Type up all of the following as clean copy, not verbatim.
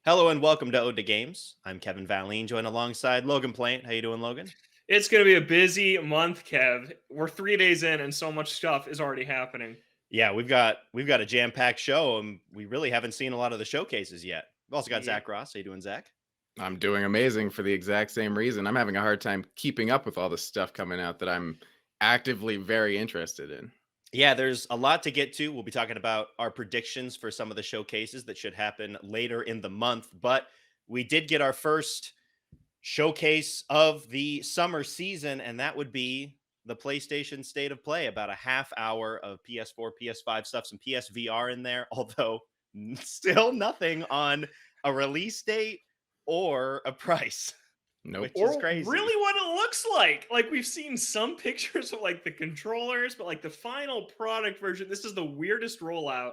Hello and welcome to Ode to Games. I'm Kevin Valine, joined alongside Logan Plant. How you doing, Logan? It's going to be a busy month, Kev. We're 3 days in, and so much stuff is already happening. Yeah, we've got a jam-packed show, and we really haven't seen a lot of the showcases yet. We've also got Yeah. Zach Ross. How you doing, Zach? I'm doing amazing for the exact same reason. I'm having a hard time keeping up with all the stuff coming out that I'm actively very interested in. Yeah, there's a lot to get to. We'll be talking about our predictions for some of the showcases that should happen later in the month, but we did get our first showcase of the summer season, and that would be the PlayStation State of Play. About a half hour of PS4, PS5 stuff, some PSVR in there, although still nothing on a release date or a price, Nope. which is Or crazy. really what it looks like. Like, we've seen some pictures of like the controllers, but like the final product version, this is the weirdest rollout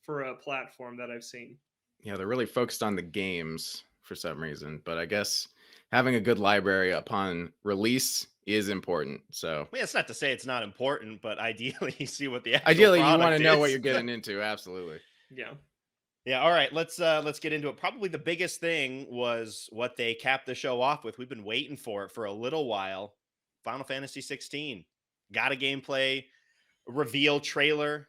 for a platform that I've seen. Yeah, they're really focused on the games for some reason, but I guess having a good library upon release is important. So I mean, it's not to say it's not important, but ideally you see what the actual ideally, you want product to know what is. you're getting into. Absolutely. Yeah. Yeah, all right, let's get into it. Probably the biggest thing was what they capped the show off with. We've been waiting for it for a little while. Final Fantasy 16 got a gameplay reveal trailer,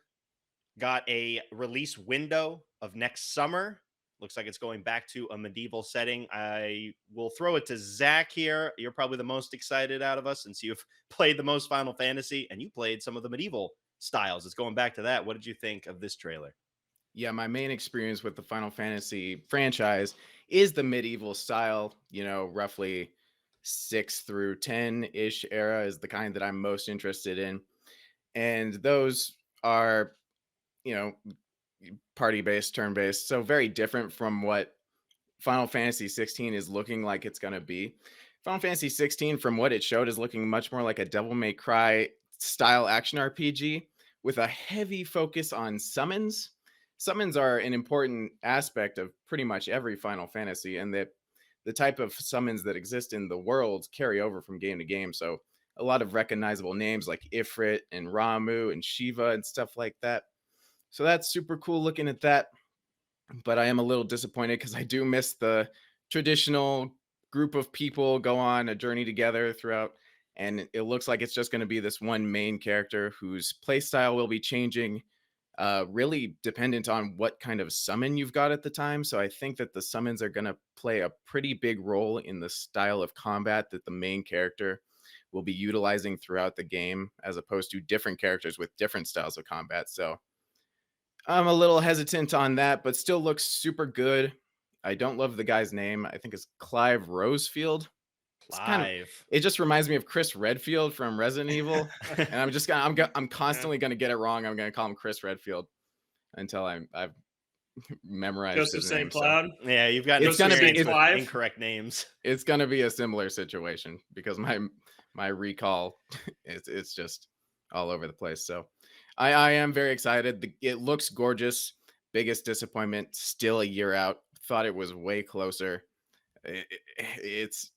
got a release window of next summer. Looks like it's going back to a medieval setting. I will throw it to Zach here. You're probably the most excited out of us since you've played the most Final Fantasy and you played some of the medieval styles. It's going back to that. What did you think of this trailer? Yeah, my main experience with the Final Fantasy franchise is the medieval style, roughly 6 through 10-ish era is the kind that I'm most interested in. And those are, you know, party based, turn based, so very different from what Final Fantasy 16 is looking like it's going to be. Final Fantasy 16, from what it showed, is looking much more like a Devil May Cry style action RPG with a heavy focus on summons. Summons are an important aspect of pretty much every Final Fantasy, and that the type of summons that exist in the world carry over from game to game. So a lot of recognizable names like Ifrit and Ramu and Shiva and stuff like that. So that's super cool looking at that. But I am a little disappointed because I do miss the traditional group of people go on a journey together throughout. And it looks like it's just going to be this one main character whose playstyle will be changing, really dependent on what kind of summon you've got at the time. So I think that the summons are going to play a pretty big role in the style of combat that the main character will be utilizing throughout the game, as opposed to different characters with different styles of combat. So I'm a little hesitant on that, but still looks super good. I don't love the guy's name. I think it's Clive Rosefield. It's kind of Live. it just reminds me of Chris Redfield from Resident Evil, and I'm just gonna I'm Yeah. constantly gonna get it wrong. I'm gonna call him Chris Redfield until I've memorized Joseph his St. name. So Cloud. Yeah, you've got it's Joseph gonna be St. experience with Clive. incorrect names. it's gonna be a similar situation because my recall it's just all over the place. So I am very excited. It looks gorgeous. Biggest disappointment, still a year out. Thought it was way closer. It, it's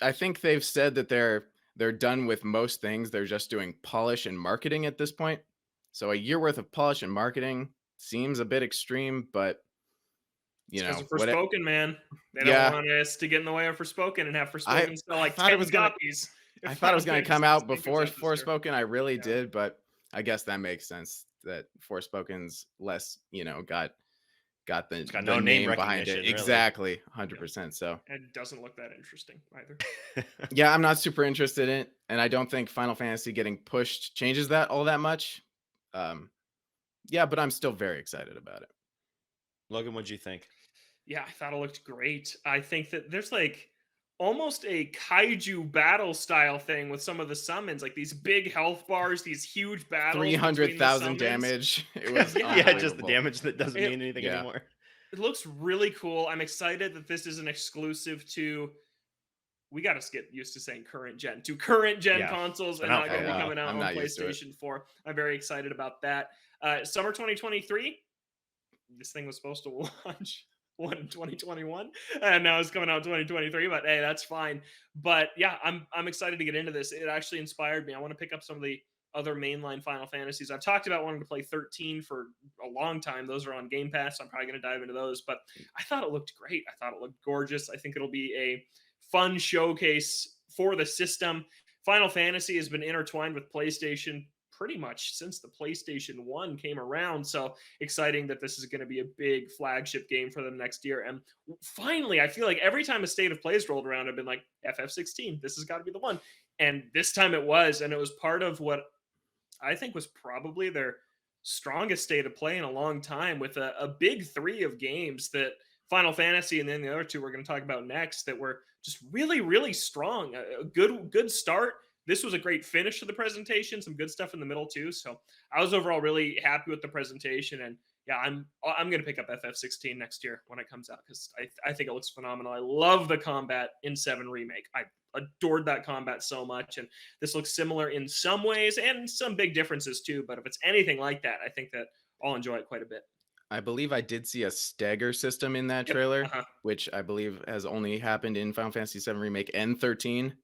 I think they've said that they're done with most things. They're just doing polish and marketing at this point. So a year worth of polish and marketing seems a bit extreme, but It's because of what? Forspoken, man. They don't Yeah, want us to get in the way of Forspoken and have I Forspoken sell I like thought it 10 was gonna copies if I thought it Final was gonna Fantasy come out 16 comes before out this year. Forspoken. I really Yeah. did, but I guess that makes sense that Forspoken's less, got It's got the no name name behind it. recognition, really. Exactly, Yeah. 100%. So And it doesn't look that interesting either. yeah, I'm not super interested in it, and I don't think Final Fantasy getting pushed changes that all that much. Um, yeah, but I'm still very excited about it. Logan, what'd you think? Yeah, I thought it looked great. I think that there's like almost a kaiju battle style thing with some of the summons, like these big health bars, these huge Three battles hundred between the thousand summons. damage. It was Yeah, Yeah, just the unbelievable. damage that doesn't it mean anything Yeah, anymore. it looks really cool. I'm excited that this is an exclusive to, we got to get used to saying current gen Yeah, consoles been and out not for a going to be while. coming out I'm on not used to it. PlayStation 4. I'm very excited about that. Summer 2023, this thing was supposed to launch in 2021 and now it's coming out in 2023, but hey, that's fine. But yeah, I'm excited to get into this. It actually inspired me. I want to pick up some of the other mainline Final Fantasies. I've talked about wanting to play 13 for a long time. Those are on Game Pass. So I'm probably going to dive into those, but I thought it looked great. I thought it looked gorgeous. I think it'll be a fun showcase for the system. Final Fantasy has been intertwined with PlayStation pretty much since the PlayStation 1 came around. So exciting that this is going to be a big flagship game for them next year. And finally, I feel like every time a State of Play has rolled around, I've been like, FF16, this has got to be the one. And this time it was. And it was part of what I think was probably their strongest State of Play in a long time, with a big three of games that Final Fantasy and then the other two we're going to talk about next that were just really, really strong. A good start. This was a great finish to the presentation. Some good stuff in the middle too. So I was overall really happy with the presentation. And yeah, I'm going to pick up FF16 next year when it comes out, because I think it looks phenomenal. I love the combat in 7 Remake. I adored that combat so much, and this looks similar in some ways and some big differences too. But if it's anything like that, I think that I'll enjoy it quite a bit. I believe I did see a stagger system in that Yep. trailer, which I believe has only happened in Final Fantasy VII Remake and 13.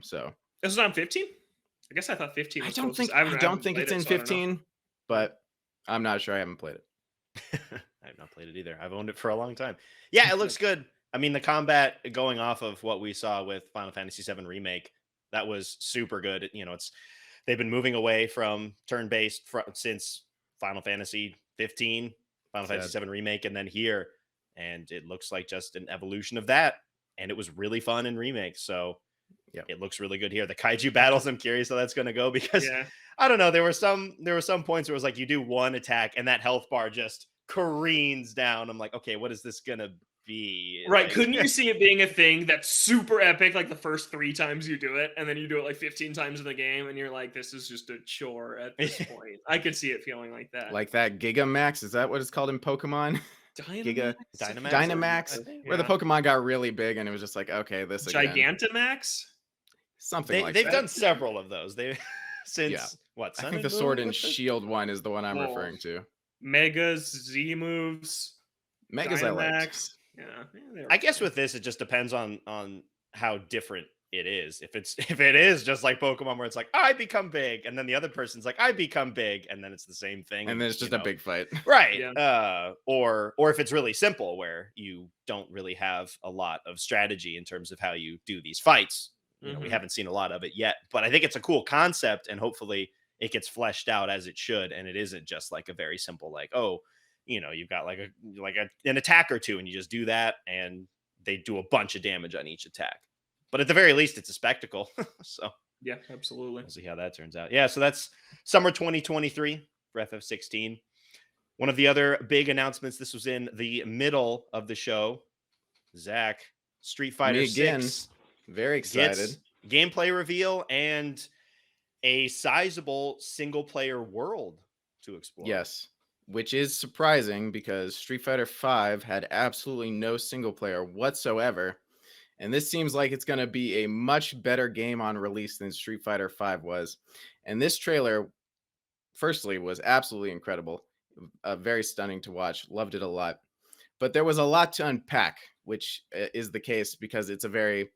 So this was on 15. I guess I thought 15 was I don't think it's in 15, but I'm not sure. I haven't played it. I have not played it either. I've owned it for a long time. Yeah, it looks good. I mean, the combat, going off of what we saw with Final Fantasy VII Remake, that was super good. You know, they've been moving away from turn-based since Final Fantasy 15, Final Fantasy VII Remake, and then here, and it looks like just an evolution of that. And it was really fun in Remake, so yeah, it looks really good here. The kaiju battles, I'm curious how that's going to go, because I don't know. There were some points where it was like you do one attack and that health bar just careens down. I'm like, okay, what is this going to be? Right. Like, couldn't you see it being a thing that's super epic, like the first 3 times you do it, and then you do it like 15 times in the game, and you're like, this is just a chore at this point. I could see it feeling like that. Like that Gigamax, is that what it's called in Pokemon? Dynamax, where the Pokemon got really big and it was just like, okay, this again. Gigantamax? Something like they've that. They've done several of those. Since what? I think the Sword and Shield one is the one I'm referring to. Megas, Z moves, Megas, Dynamax. I liked. Yeah, I guess with this, it just depends on how different it is. If it is just like Pokemon, where it's like, I become big, and then the other person's like, I become big, and then it's the same thing, and then it's just a big fight, right? Yeah. Or if it's really simple, where you don't really have a lot of strategy in terms of how you do these fights. You know, we haven't seen a lot of it yet, but I think it's a cool concept, and hopefully it gets fleshed out as it should, and it isn't just like a very simple, like, oh, you know, you've got like an attack or two, and you just do that, and they do a bunch of damage on each attack. But at the very least, it's a spectacle. So yeah, absolutely. We'll see how that turns out. Yeah, so that's summer 2023 for FF16. One of the other big announcements, this was in the middle of the show. Zach, Street Fighter 6. Very excited. Gameplay reveal and a sizable single player world to explore. Yes, which is surprising because Street Fighter V had absolutely no single player whatsoever. And this seems like it's going to be a much better game on release than Street Fighter V was. And this trailer, firstly, was absolutely incredible. Very stunning to watch. Loved it a lot. But there was a lot to unpack, which is the case because it's a very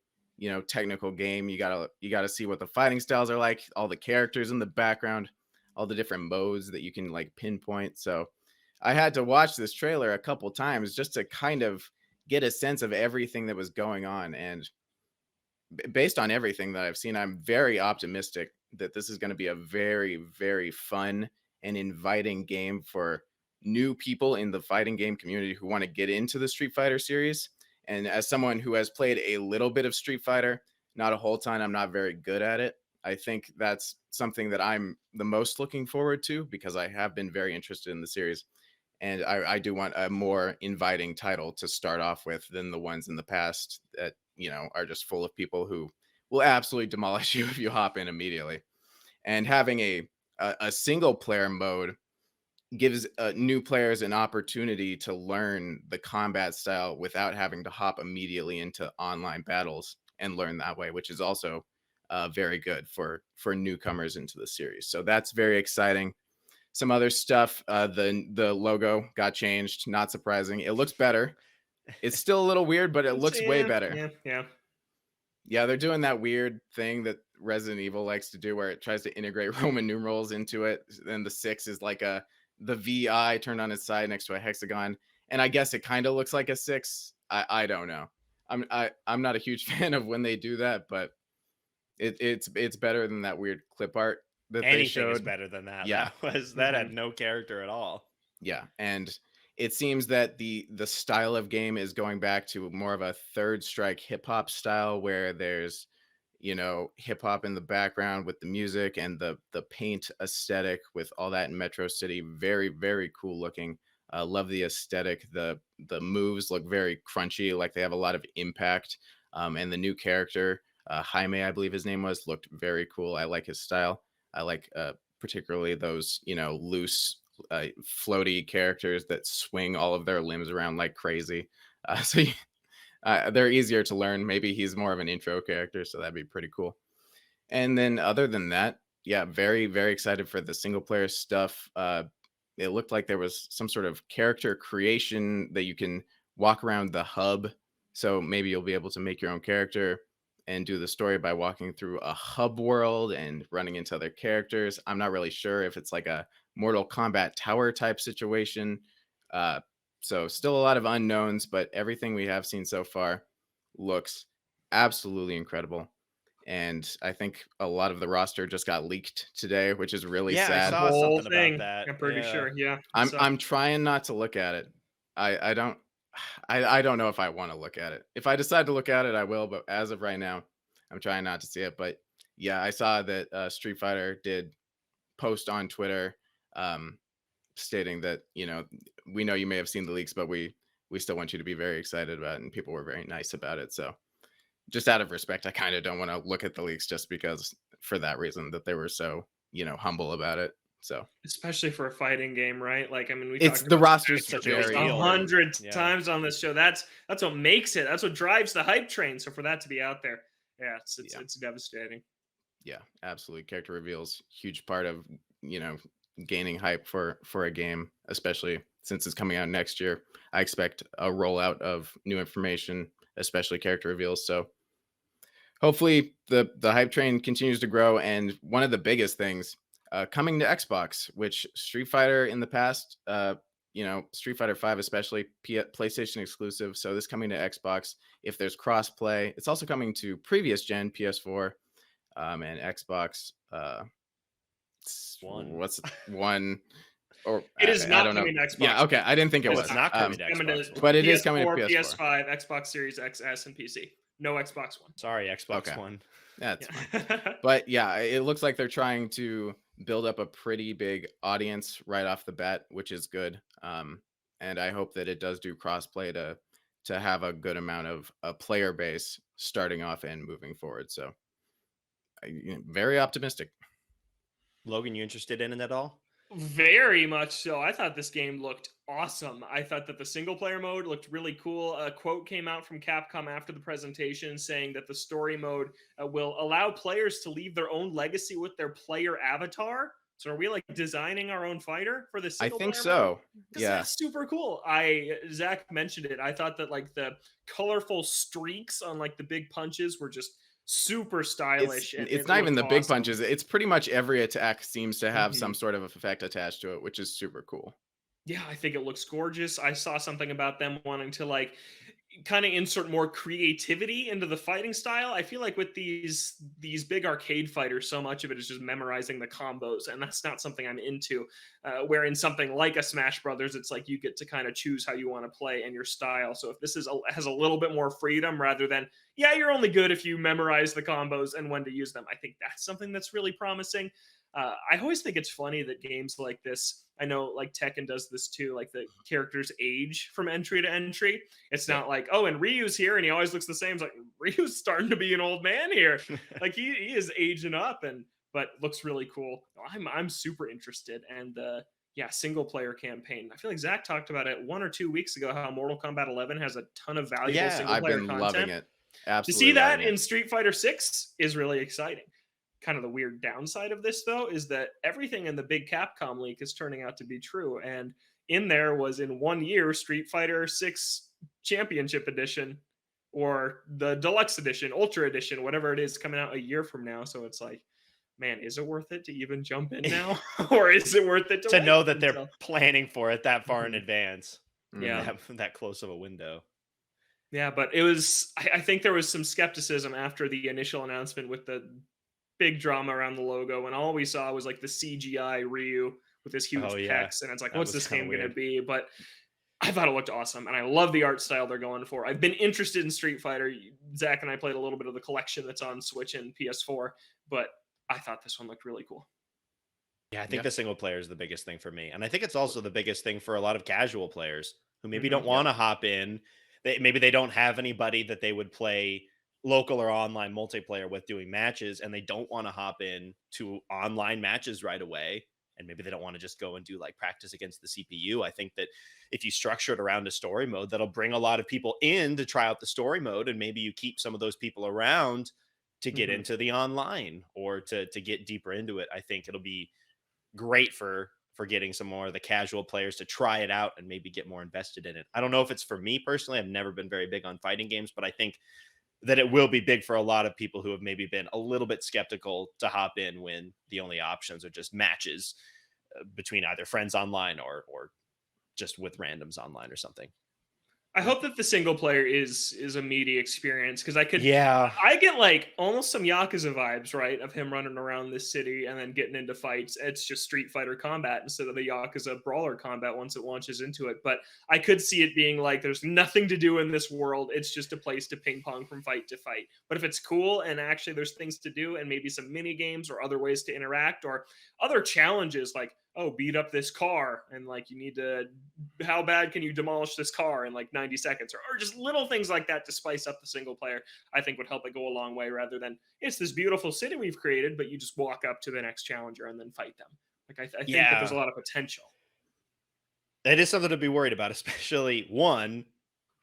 technical game. You gotta see what the fighting styles are like, all the characters in the background, all the different modes that you can like pinpoint. So I had to watch this trailer a couple times just to kind of get a sense of everything that was going on. And based on everything that I've seen, I'm very optimistic that this is going to be a very, very fun and inviting game for new people in the fighting game community who want to get into the Street Fighter series. And as someone who has played a little bit of Street Fighter, not a whole ton, I'm not very good at it. I think that's something that I'm the most looking forward to because I have been very interested in the series. And I do want a more inviting title to start off with than the ones in the past that, are just full of people who will absolutely demolish you if you hop in immediately. And having a single player mode gives new players an opportunity to learn the combat style without having to hop immediately into online battles and learn that way, which is also very good for newcomers into the series. So that's very exciting. Some other stuff, the logo got changed. Not surprising. It looks better. It's still a little weird, but it looks way better. Yeah. Yeah, they're doing that weird thing that Resident Evil likes to do, where it tries to integrate Roman numerals into it. Then the 6 is like the VI turned on its side next to a hexagon, and I guess it kind of looks like a 6. I don't know. I'm not a huge fan of when they do that, but it's better than that weird clip art that they Anything is showed. better than that. Yeah. That had no character at all. Yeah, and it seems that the style of game is going back to more of a third strike hip hop style, where there's, hip hop in the background with the music and the paint aesthetic with all that in Metro City. Very, very cool looking. Love the aesthetic. The moves look very crunchy, like they have a lot of impact. And the new character, Jaime, I believe his name was, looked very cool. I like his style. I like particularly those, loose, floaty characters that swing all of their limbs around like crazy. They're easier to learn. Maybe he's more of an intro character, so that'd be pretty cool. And then other than that, yeah, very, very excited for the single player stuff. It looked like there was some sort of character creation that you can walk around the hub. So maybe you'll be able to make your own character and do the story by walking through a hub world and running into other characters. I'm not really sure if it's like a Mortal Kombat tower type situation. So still a lot of unknowns, but everything we have seen so far looks absolutely incredible. And I think a lot of the roster just got leaked today, which is really Yeah, I sad. saw Whole something thing. about that. I'm pretty Yeah. sure. Yeah. I'm trying not to look at it. I don't I don't know if I want to look at it. If I decide to look at it, I will, but as of right now, I'm trying not to see it. But yeah, I saw that Street Fighter did post on Twitter, stating that, we know you may have seen the leaks, but we still want you to be very excited about it, and people were very nice about it. So just out of respect, I kind of don't want to look at the leaks just because, for that reason, that they were so, humble about it. So especially for a fighting game, right? Like, I mean, we it's talked the about roster's such a Smash big very deal. 100 Yeah. times on this show. That's what makes it. That's what drives the hype train. So for that to be out there, yeah, it's devastating. Yeah, absolutely. Character reveals huge part of, gaining hype for a game, especially since it's coming out next year. I expect a rollout of new information, especially character reveals. So hopefully the hype train continues to grow. And one of the biggest things, coming to Xbox, which Street Fighter in the past, Street Fighter 5 especially, PlayStation exclusive. So this coming to Xbox. If there's crossplay, it's also coming to previous gen PS4 and Xbox. One. What's one? Or It is I not don't know. coming to Xbox. Yeah, okay. I didn't think it Oh, was. it's not coming to Coming Xbox to but it PS4, is coming to PS4. PS5, Xbox Series XS, and PC. No Xbox One. Sorry, Xbox Okay. One. That's Yeah. fine. But yeah, it looks like they're trying to build up a pretty big audience right off the bat, which is good. And I hope that it does do crossplay to have a good amount of a player base starting off and moving forward. So very optimistic. Logan, you interested in it at all? Very much so. I thought this game looked awesome. I thought that the single player mode looked really cool. A quote came out from Capcom after the presentation saying that the story mode will allow players to leave their own legacy with their player avatar. So are we like designing our own fighter for the I single think player so. mode? 'Cause Yeah. that's super cool. Zach mentioned it. I thought that like the colorful streaks on like the big punches were just super stylish. and It's it not even looked the big awesome. punches. It's pretty much every attack seems to have Mhm. some sort of effect attached to it, which is super cool. Yeah, I think it looks gorgeous. I saw something about them wanting to like kind of insert more creativity into the fighting style. I feel like with these big arcade fighters, so much of it is just memorizing the combos, and that's not something I'm into. Where in something like a Smash Brothers, it's like you get to kind of choose how you want to play and your style. So if this has a little bit more freedom rather than you're only good if you memorize the combos and when to use them, I think that's something that's really promising. I always think it's funny that games like this, I know like Tekken does this too, like the characters age from entry to entry. It's not like, oh, and Ryu's here and he always looks the same. It's like Ryu's starting to be an old man here. Like he is aging up, but looks really cool. I'm super interested. And single player campaign. I feel like Zach talked about it 1 or 2 weeks ago how Mortal Kombat 11 has a ton of valuable Yeah, single I've player been content. loving it. To Absolutely. see that loving it. in Street Fighter 6 is really exciting. Kind of the weird downside of this, though, is that everything in the big Capcom leak is turning out to be true. And in there was in 1 year Street Fighter 6 Championship Edition. or the deluxe edition, ultra edition, whatever it is coming out a year from now. So it's like, man, is it worth it to even jump in now? Or is it worth it to To wait know that they're until? planning for it that far in Mhm. advance, Yeah. Mhm. that close of a window. Yeah, but it was, I think there was some skepticism after the initial announcement with the big drama around the logo, and all we saw was like the CGI Ryu with his Oh huge yeah, pecs, and it's like, that what's was this kind of game gonna weird. be? But I thought it looked awesome, and I love the art style they're going for. I've been interested in Street Fighter. Zach and I played a little bit of the collection that's on Switch and PS4, but I thought this one looked really cool. Yeah, I think Yeah. the single player is the biggest thing for me. And I think it's also the biggest thing for a lot of casual players who maybe Hmm. don't Yep. want to hop in. Maybe they don't have anybody that they would play local or online multiplayer with doing matches, and they don't want to hop in to online matches right away. And maybe they don't want to just go and do like practice against the CPU. I think that if you structure it around a story mode, that'll bring a lot of people in to try out the story mode. And maybe you keep some of those people around to get Hmm. into the online or to get deeper into it. I think it'll be great for getting some more of the casual players to try it out and maybe get more invested in it. I don't know if it's for me personally. I've never been very big on fighting games, but I think that it will be big for a lot of people who have maybe been a little bit skeptical to hop in when the only options are just matches between either friends online or just with randoms online or something. I hope that the single player is a meaty experience, because Yeah. I get like almost some Yakuza vibes, right, of him running around this city and then getting into fights. It's just Street Fighter combat instead of the Yakuza brawler combat once it launches into it. But I could see it being like there's nothing to do in this world. It's just a place to ping pong from fight to fight. But if it's cool and actually there's things to do and maybe some mini games or other ways to interact or other challenges like, oh, beat up this car, and like you need to, how bad can you demolish this car in like 90 seconds, or just little things like that to spice up the single player, I think would help it go a long way, rather than it's this beautiful city we've created but you just walk up to the next challenger and then fight them. Like I think that there's a Yeah. lot of potential. It is something to be worried about, especially one,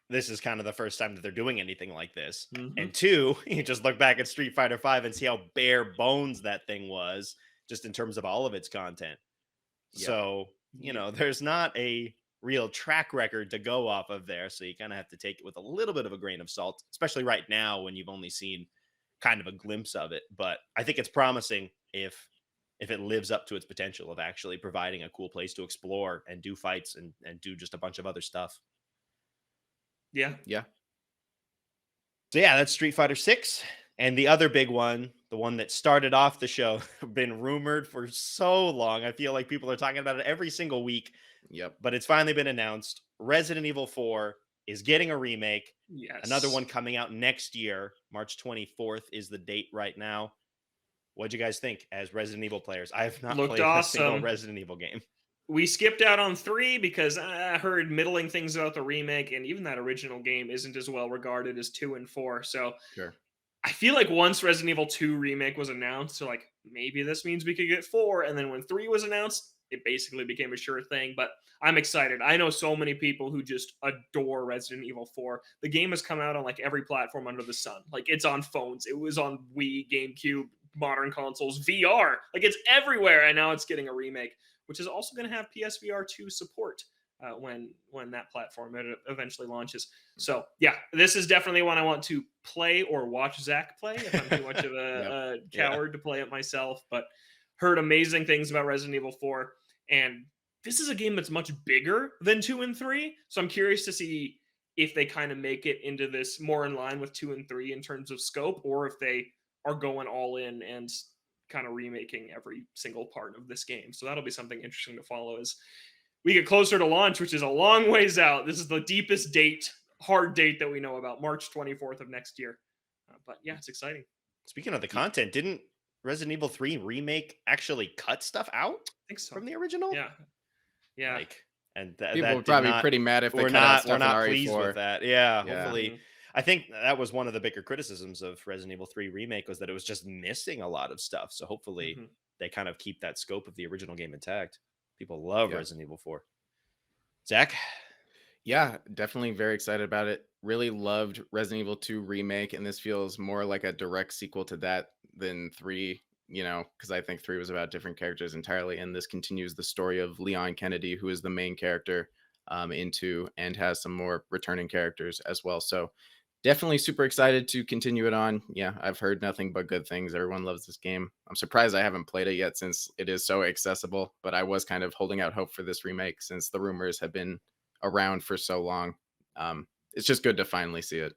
this is kind of the first time that they're doing anything like this. Hmm. And two, you just look back at Street Fighter 5 and see how bare bones that thing was just in terms of all of its content. Yep. So, Yeah. there's not a real track record to go off of there. So you kind of have to take it with a little bit of a grain of salt, especially right now when you've only seen kind of a glimpse of it. But I think it's promising if it lives up to its potential of actually providing a cool place to explore and do fights and do just a bunch of other stuff. Yeah. Yeah. So yeah, that's Street Fighter 6. And the other big one, the one that started off the show, been rumored for so long. I feel like people are talking about it every single week, Yep. but it's finally been announced. Resident Evil 4 is getting a remake. Another Yes. one coming out next year. March 24th is the date right now. What'd you guys think as Resident Evil players? I have not Looked played a single awesome. Resident Evil game. We skipped out on 3 because I heard middling things about the remake, and even that original game isn't as well regarded as 2 and 4. So Sure. I feel like once Resident Evil 2 remake was announced, so like maybe this means we could get 4, and then when 3 was announced, it basically became a sure thing. But I'm excited. I know so many people who just adore Resident Evil 4. The game has come out on like every platform under the sun. Like it's on phones, it was on Wii, GameCube, modern consoles, VR. Like it's everywhere, and now it's getting a remake, which is also going to have PSVR 2 support when that platform eventually launches. So yeah, this is definitely one I want to play or watch Zach play if I'm too much of Yep. a Yeah. coward to play it myself. But heard amazing things about Resident Evil 4, and this is a game that's much bigger than 2 and 3. So I'm curious to see if they kind of make it into this more in line with 2 and 3 in terms of scope, or if they are going all in and kind of remaking every single part of this game. So that'll be something interesting to follow as we get closer to launch, which is a long ways out. This is the deepest date, hard date that we know about, March 24th of next year. But yeah, it's exciting. Speaking of the Y- content, didn't Resident Evil 3 remake actually cut stuff out I think so. from the original? Yeah. Yeah. Like, and People that would did probably be not. pretty mad if they We're cut out not. We're stuff in not pleased with RE4. that. Yeah. Yeah. Hopefully, Mhm. I think that was one of the bigger criticisms of Resident Evil 3 remake was that it was just missing a lot of stuff. So hopefully, Mhm. they kind of keep that scope of the original game intact. People love Yeah. Resident Evil 4. Zach, Yeah, definitely very excited about it. Really loved Resident Evil 2 remake, and this feels more like a direct sequel to that than 3, because I think 3 was about different characters entirely, and this continues the story of Leon Kennedy, who is the main character in 2, and has some more returning characters as well. So definitely super excited to continue it on. Yeah, I've heard nothing but good things. Everyone loves this game. I'm surprised I haven't played it yet since it is so accessible, but I was kind of holding out hope for this remake since the rumors have been around for so long. It's just good to finally see it.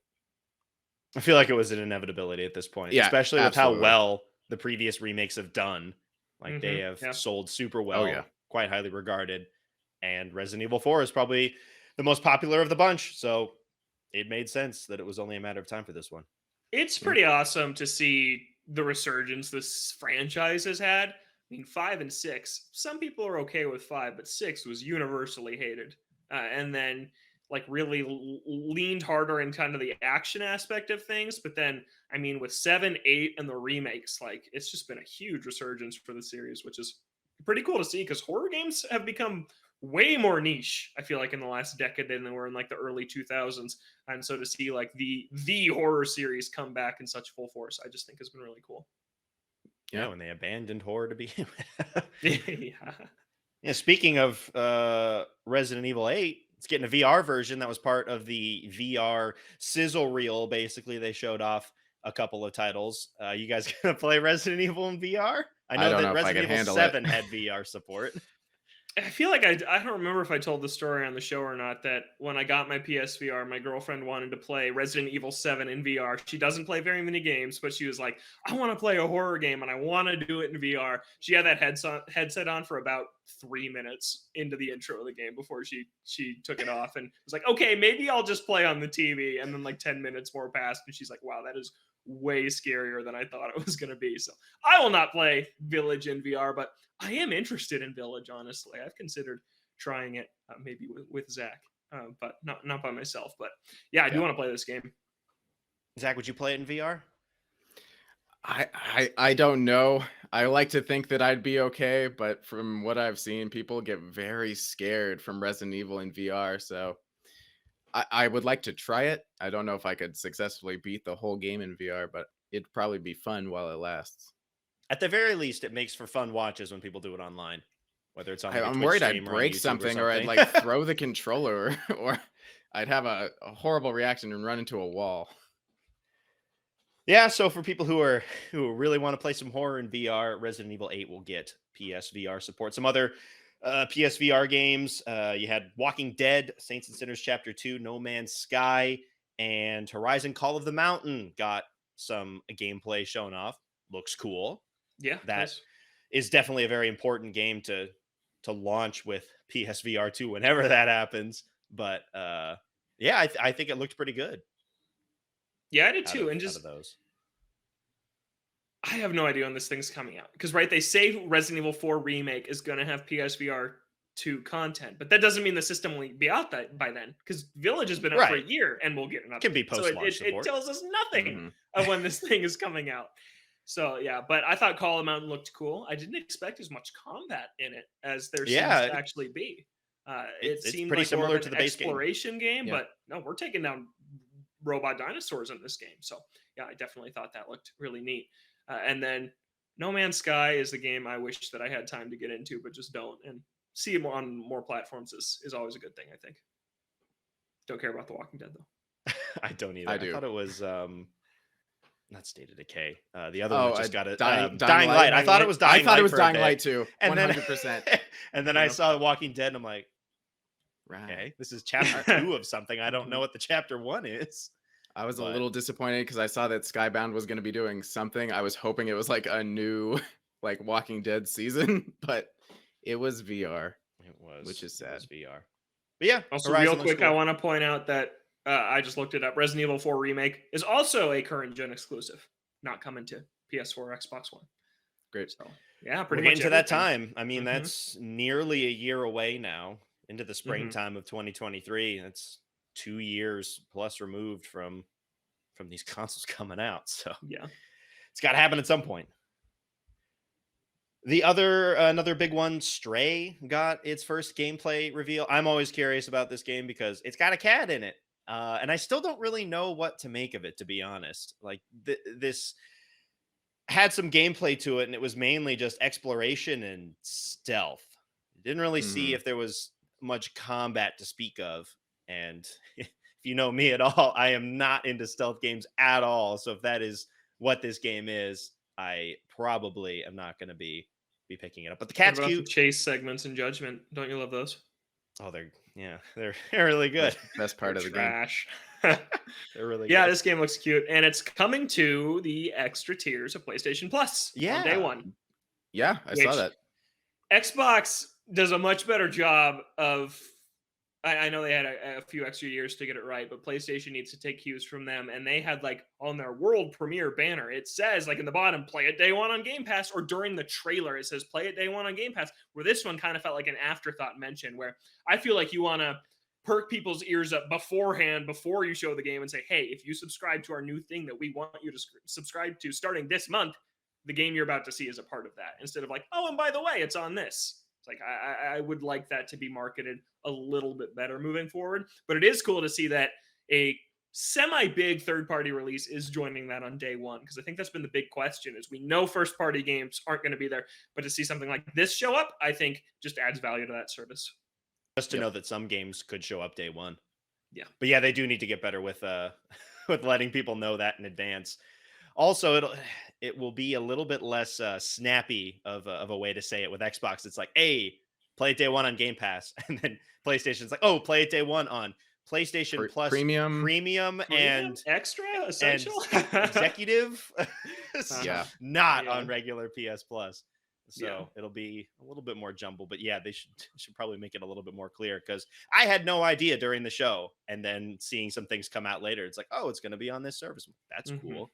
I feel like it was an inevitability at this point, Yeah, especially with how absolutely. well the previous remakes have done. Like they have Yeah. sold super Oh yeah. well, quite highly regarded, and Resident Evil 4 is probably the most popular of the bunch. So it made sense that it was only a matter of time for this one. It's Yeah. pretty awesome to see the resurgence this franchise has had. I mean, 5 and 6. Some people are okay with 5, but 6 was universally hated. And then, like, really leaned harder in kind of the action aspect of things. But then, I mean, with 7, 8, and the remakes, like, it's just been a huge resurgence for the series, which is pretty cool to see because horror games have become way more niche. I feel like in the last decade than they were in like the early 2000s, and so to see like the horror series come back in such full force, I just think has been really cool. Yeah, Yeah. when they abandoned horror to begin with. Yeah. Yeah, speaking of Resident Evil 8, it's getting a VR version that was part of the VR sizzle reel. Basically, they showed off a couple of titles. You guys gonna play Resident Evil in VR? I I know don't that know if I Resident could Evil handle it. 7 had VR support. I feel like I don't remember if I told the story on the show or not that when I got my PSVR, my girlfriend wanted to play Resident Evil 7 in VR. She doesn't play very many games, but she was like, I want to play a horror game and I want to do it in VR. She had that headset on for about 3 minutes into the intro of the game before she took it off and was like, okay, maybe I'll just play on the TV. And then like 10 minutes more passed and she's like, wow, that is way scarier than I thought it was going to be. So I will not play Village in VR, but I am interested in Village. Honestly, I've considered trying it maybe with Zach, but not by myself. But yeah, I do Yeah. want to play this game. Zach, would you play it in VR? I don't know. I like to think that I'd be okay, but from what I've seen, people get very scared from Resident Evil in VR. So I would like to try it. I don't know if I could successfully beat the whole game in VR, but it'd probably be fun while it lasts. At the very least, it makes for fun watches when people do it online, whether it's on like a I'm Twitch worried I'd stream or on break YouTube or something or I'd something. like throw the controller or I'd have a horrible reaction and run into a wall. Yeah, so for people who really want to play some horror in VR, Resident Evil 8 will get PSVR support. Some other PSVR games, you had Walking Dead, Saints and Sinners Chapter 2, No Man's Sky, and Horizon Call of the Mountain got some gameplay shown off. Looks cool. Yeah, That nice. is definitely a very important game to launch with PSVR 2 whenever that happens. But yeah, I think it looked pretty good Yeah, I did out too. And of just those. I have no idea when this thing's coming out because right, they say Resident Evil 4 remake is going to have PSVR 2 content, but that doesn't mean the system will be out that by then because Village has been out for a Right. year and we'll get an Can update. be So post-launch it support. tells us nothing Mhm. of when this thing is coming out. So yeah, but I thought Call of Mountain looked cool. I didn't expect as much combat in it as there seems Yeah, to actually be. It it's seemed pretty like more similar of to an the base game. exploration game, Yeah. but no, we're taking down robot dinosaurs in this game. So yeah, I definitely thought that looked really neat. And then No Man's Sky is the game I wish that I had time to get into, but just don't. And see it on more platforms is always a good thing, I think. Don't care about The Walking Dead though. I don't either. I I do. thought it was not State of Decay. The other one Oh, that just got it. Dying Dying Light? Light. I Dying thought it Light. was I Dying thought Light it was for a Dying bit. Light too. And then 100%. and then I Yeah. saw Walking Dead and I'm like, Right. okay, this is chapter 2 of something. I don't know what the chapter 1 is. I was a But- little disappointed because I saw that Skybound was going to be doing something. I was hoping it was like a new like Walking Dead season, but it was VR. It was, Which is it was sad. VR. But yeah, Also, Horizon real looks quick, cool. I want to point out that I just looked it up. Resident Evil 4 Remake is also a current gen exclusive, not coming to PS4 or Xbox One. Great. So yeah, We're pretty getting much to that everything. time. I mean, Mhm. that's nearly a year away now, into the springtime of 2023. That's 2 years plus removed from these consoles coming out. So Yeah. it's got to happen at some point. The other another big one, Stray, got its first gameplay reveal. I'm always curious about this game because it's got a cat in it, and I still don't really know what to make of it, to be honest. Like this had some gameplay to it, and it was mainly just exploration and stealth. Didn't really see Mhm. if there was much combat to speak of, and if you know me at all, I am not into stealth games at all. So if that is what this game is, I probably am not going to be picking it up. But the What cat's about the cute. chase segments in Judgment? Don't you love those? Oh, they're really good. Best part They're of the game. trash. They're really Yeah, good. this game looks cute, and it's coming to the extra tiers of PlayStation Plus on day Yeah. one. Yeah, I saw Which that. Xbox does a much better job of. I know they had a few extra years to get it right, but PlayStation needs to take cues from them. And they had like on their world premiere banner, it says like in the bottom, play it day one on Game Pass, or during the trailer, it says play it day one on Game Pass. Where this one kind of felt like an afterthought mention, where I feel like you want to perk people's ears up beforehand before you show the game and say, hey, if you subscribe to our new thing that we want you to subscribe to starting this month, the game you're about to see is a part of that. Instead of like, oh, and by the way, it's on this. It's like I would like that to be marketed a little bit better moving forward. But it is cool to see that a semi-big third-party release is joining that on day one, because I think that's been the big question is we know first-party games aren't going to be there, but to see something like this show up, I think just adds value to that service. Just to know that some games could show up day one. Yeah. But yeah, they do need to get better with with letting people know that in advance. Also, it will be a little bit less snappy of a way to say it with Xbox. It's like, hey, play it day one on Game Pass, and then PlayStation's like, oh, play it day one on PlayStation Plus Premium and Extra Essential and Executive. Yeah. Not on regular PS Plus. So Yeah. it'll be a little bit more jumbled, but yeah, they should probably make it a little bit more clear, because I had no idea during the show, and then seeing some things come out later, it's like, oh, it's going to be on this service. That's cool.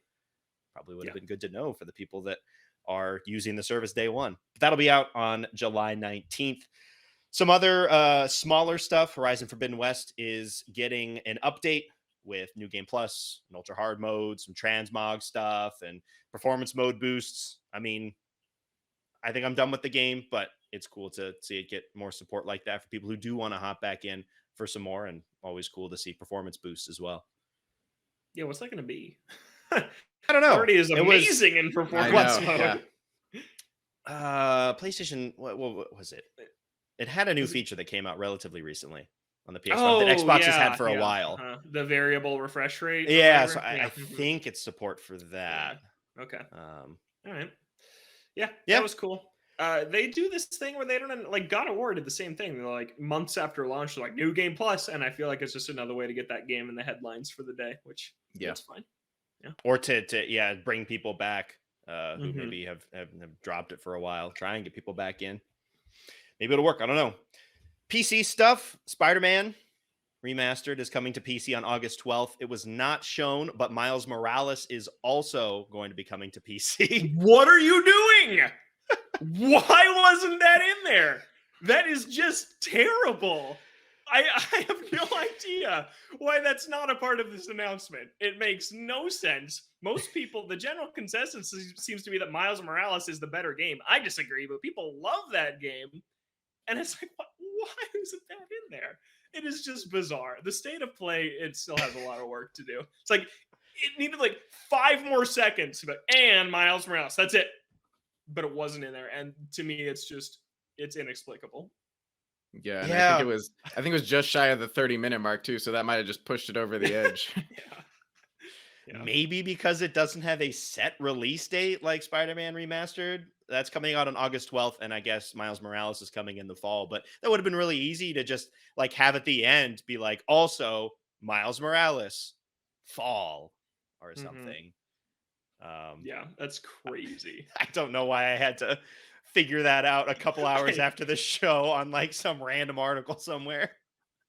Probably would have been good to know for the people that are using the service day one. But that'll be out on July 19th. Some other smaller stuff. Horizon Forbidden West is getting an update with New Game Plus, an ultra hard mode, some transmog stuff, and performance mode boosts. I mean, I think I'm done with the game, but it's cool to see it get more support like that for people who do want to hop back in for some more, and always cool to see performance boosts as well. Yeah, what's that going to be? I don't know. Already is amazing in performance mode. PlayStation, what was it? It had a new feature that came out relatively recently on the PS5 Oh, that Xbox has yeah, had for a while. The variable refresh rate. Yeah, so I think it's support for that. Yeah. Okay. All right. Yeah, that was cool. They do this thing where they don't like God of War did the same thing. They're like months after launch, they're like New Game Plus, and I feel like it's just another way to get that game in the headlines for the day, which that's fine. Yeah. Or to bring people back who maybe have dropped it for a while. Try and get people back in. Maybe it'll work. I don't know. PC stuff. Spider-Man Remastered is coming to PC on August 12th. It was not shown, but Miles Morales is also going to be coming to PC. What are you doing? Why wasn't that in there? That is just terrible. I have no idea why that's not a part of this announcement. It makes no sense. Most people, the general consensus seems to be that Miles Morales is the better game. I disagree, but people love that game. And it's like, why isn't that in there? It is just bizarre. The state of play, it still has a lot of work to do. It's like, it needed like 5 more seconds, but and Miles Morales, that's it. But it wasn't in there. And to me, it's inexplicable. Yeah, and I think it was just shy of the 30-minute mark too, so that might have just pushed it over the edge. Yeah. Maybe because it doesn't have a set release date like Spider-Man Remastered. That's coming out on August 12th, and I guess Miles Morales is coming in the fall. But that would have been really easy to just like have at the end be like, also Miles Morales fall or something. Yeah, that's crazy. I don't know why I had to figure that out a couple hours after the show on like some random article somewhere.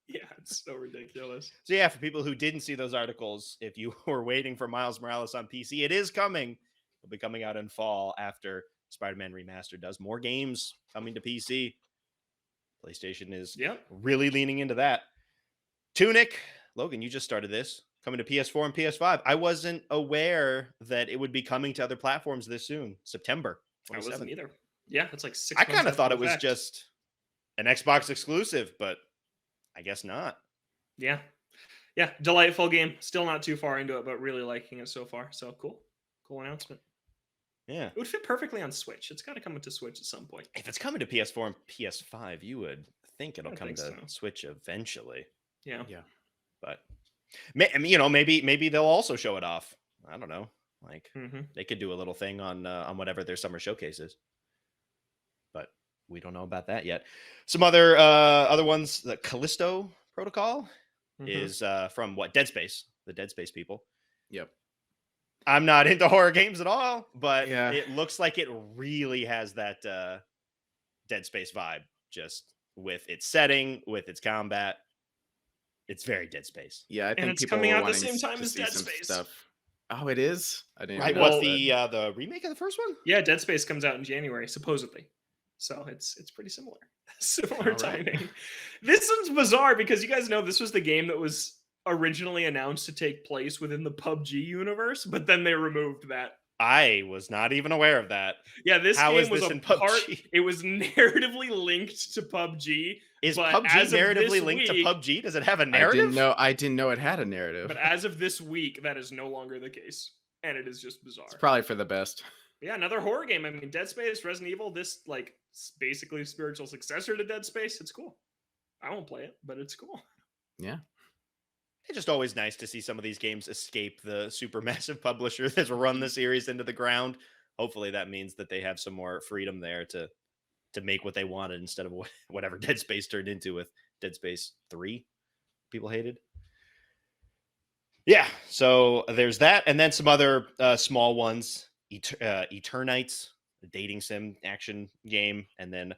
Yeah, it's so ridiculous. So yeah, for people who didn't see those articles, if you were waiting for Miles Morales on PC, it is coming. It'll be coming out in fall after Spider-Man Remastered does. More games coming to PC. PlayStation is really leaning into that. Tunic, Logan, you just started this. Coming to PS4 and PS5. I wasn't aware that it would be coming to other platforms this soon. September 27th. I wasn't either. Yeah, it's like 6 months. I kind of thought it was fact. just an Xbox exclusive, but I guess not. Yeah. Yeah, delightful game. Still not too far into it, but really liking it so far. So cool. Cool announcement. Yeah. It would fit perfectly on Switch. It's got to come into Switch at some point. If it's coming to PS4 and PS5, you would think it'll come to Switch eventually. Yeah. But Maybe they'll also show it off. I don't know. Like Mm-hmm. they could do a little thing on whatever their summer showcase is, but we don't know about that yet. Some other ones, the Callisto Protocol Mm-hmm. is from what, Dead Space, the Dead Space people. Yep. I'm not into horror games at all, but Yeah. it looks like it really has that Dead Space vibe, just with its setting, with its combat. It's very Dead Space. Yeah, I And think it's people coming were out the wanting same time to as see Dead some Space. stuff. Oh, it is? I didn't Right? even What's know that. the remake of the first one? Yeah, Dead Space comes out in January, supposedly. So it's pretty similar. Similar All right. timing. This one's bizarre because you guys know this was the game that was originally announced to take place within the PUBG universe, but then they removed that. I was not even aware of that. Yeah, this How game is was this a in part. PUBG? It was narratively linked to PUBG, Is but PUBG as of narratively this linked to week, PUBG? Does it have a I narrative? didn't know it had a narrative. but as of this week, that is no longer the case, and it is just bizarre. It's probably for the best. Yeah, another horror game. I mean, Dead Space, Resident Evil, this like basically spiritual successor to Dead Space. It's cool. I won't play it, but it's cool. Yeah. It's just always nice to see some of these games escape the supermassive publisher that's run the series into the ground. Hopefully that means that they have some more freedom there to make what they wanted instead of whatever Dead Space turned into with Dead Space 3 people hated. Yeah, so there's that, and then some other small ones. Eternites, the dating sim action game, and then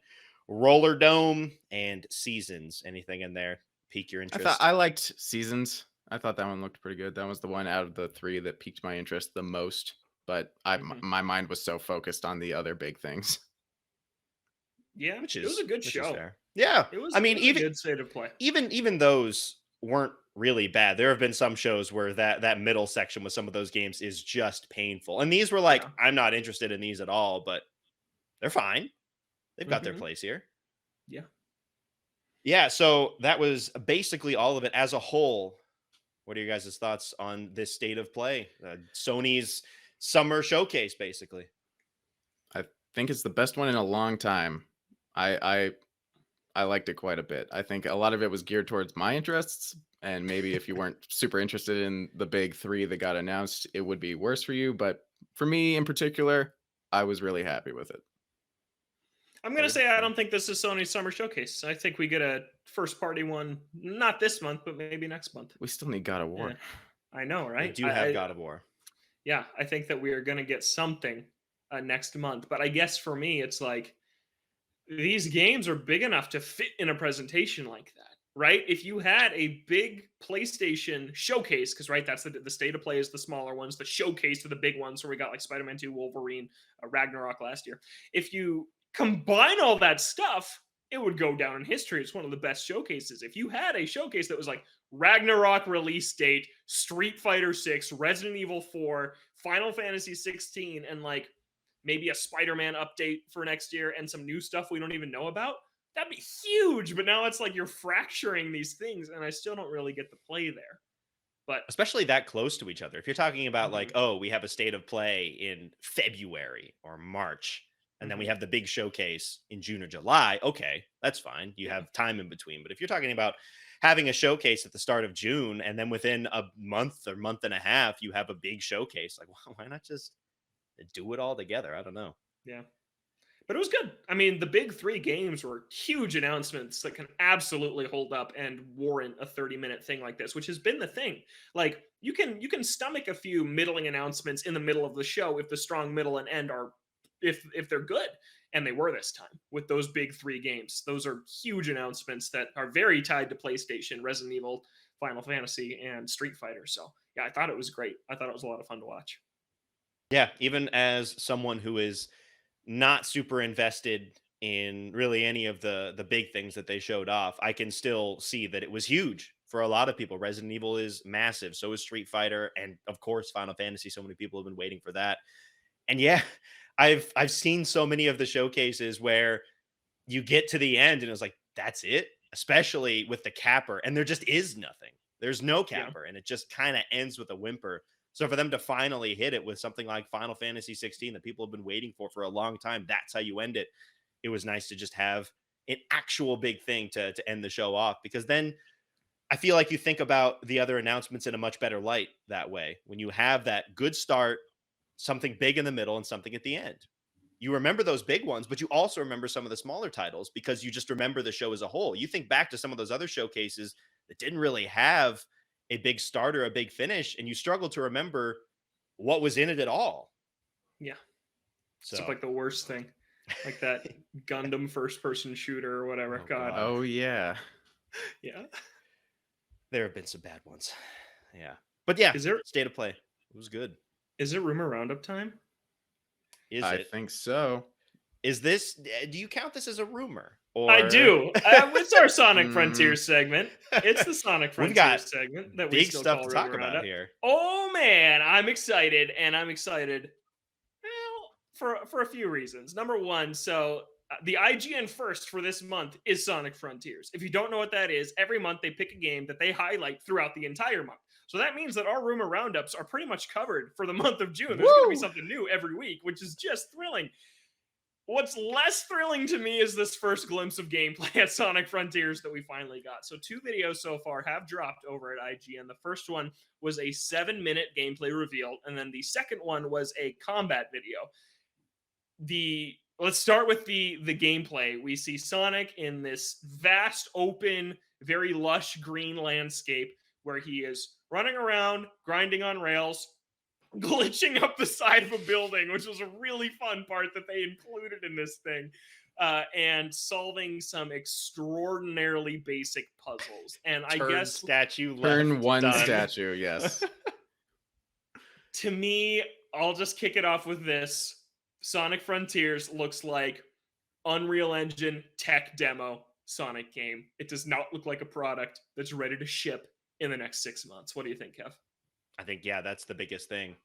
Roller Dome and Seasons. Anything in there pique your interest? I liked Seasons. I thought that one looked pretty good. That was the one out of the three that piqued my interest the most. But my mind was so focused on the other big things. Yeah, Which it was a good show. fair. Yeah, It was. I mean, it was even a good state of play. even those weren't really bad. There have been some shows where that middle section with some of those games is just painful, and these were like, Yeah. I'm not interested in these at all, but they're fine. They've got their Mhm. place here. Yeah. Yeah, so that was basically all of it as a whole. What are your guys' thoughts on this state of play? Sony's summer showcase, basically. I think it's the best one in a long time. I liked it quite a bit. I think a lot of it was geared towards my interests, and maybe if you weren't super interested in the big three that got announced, it would be worse for you. But for me in particular, I was really happy with it. I'm gonna say I don't think this is Sony's summer showcase. I think we get a first party one, not this month, but maybe next month. We still need God of War. Yeah. I know, They right? do have God of War. Yeah, I think that we are gonna get something next month. But I guess for me, it's like these games are big enough to fit in a presentation like that, right? If you had a big PlayStation showcase, because right, that's the state of play is the smaller ones, the showcase to the big ones, where we got like Spider-Man 2, Wolverine, Ragnarok last year. If you combine all that stuff, it would go down in history. It's one of the best showcases. If you had a showcase that was like Ragnarok release date, Street Fighter 6, Resident Evil 4, Final Fantasy 16, and like maybe a Spider-Man update for next year and some new stuff we don't even know about, that'd be huge. But now it's like you're fracturing these things, and I still don't really get the play there. But Especially that close to each other. If you're talking about like, oh, we have a state of play in February or March, and then we have the big showcase in June or July, okay, that's fine. You have time in between. But if you're talking about having a showcase at the start of June, and then within a month or month and a half, you have a big showcase, like, well, why not just do it all together? I don't know. yeah. But it was good. I mean, the big three games were huge announcements that can absolutely hold up and warrant a 30-minute thing like this, which has been the thing. Like you can stomach a few middling announcements in the middle of the show if the strong middle and end are if they're good. And they were this time with those big three games. Those are huge announcements that are very tied to PlayStation, Resident Evil, Final Fantasy, and Street Fighter. So yeah, I thought it was great. I thought it was a lot of fun to watch. Yeah, even as someone who is not super invested in really any of the big things that they showed off, I can still see that it was huge for a lot of people. Resident Evil is massive, so is Street Fighter, and of course Final Fantasy. So many people have been waiting for that. And yeah, I've seen so many of the showcases where you get to the end and it's like, that's it, especially with the capper, and there just is nothing. There's no capper, and it just kind of ends with a whimper. So for them to finally hit it with something like Final Fantasy 16 that people have been waiting for a long time, that's how you end it. It was nice to just have an actual big thing to end the show off, because then I feel like you think about the other announcements in a much better light that way. When you have that good start, something big in the middle, and something at the end. You remember those big ones, but you also remember some of the smaller titles because you just remember the show as a whole. You think back to some of those other showcases that didn't really have a big start or a big finish, and you struggle to remember what was in it at all. Yeah. So, It's like the worst thing. Like that Gundam first person shooter or whatever. Oh, God. God. Oh yeah. Yeah. there have been some bad ones. Yeah. But yeah, Is there state of play. It was good. is it rumor roundup time? Is I it? think so. Is this, do you count this as a rumor? I Or do. It's our Sonic Frontiers segment. It's the Sonic We've got Frontiers segment that we big still stuff call to talk rumor about roundup. here. Oh man, I'm excited, and I'm excited. Well, for a few reasons. Number one, so the IGN first for this month is Sonic Frontiers. If you don't know what that is, every month they pick a game that they highlight throughout the entire month. So that means that our rumor roundups are pretty much covered for the month of June. There's going to be something new every week, which is just thrilling. What's less thrilling to me is this first glimpse of gameplay at Sonic Frontiers that we finally got. So 2 videos so far have dropped over at IGN. The first one was a 7-minute gameplay reveal, and then the second one was a combat video. Let's start with the gameplay. We see Sonic in this vast, open, very lush green landscape where he is running around, grinding on rails, glitching up the side of a building, which was a really fun part that they included in this thing, and solving some extraordinarily basic puzzles. And I guess statue left. Turn one done. statue, yes. To me, I'll just kick it off with this. Sonic Frontiers looks like Unreal Engine tech demo Sonic game. It does not look like a product that's ready to ship in the next 6 months. What do you think, Kev? I think, yeah, that's the biggest thing.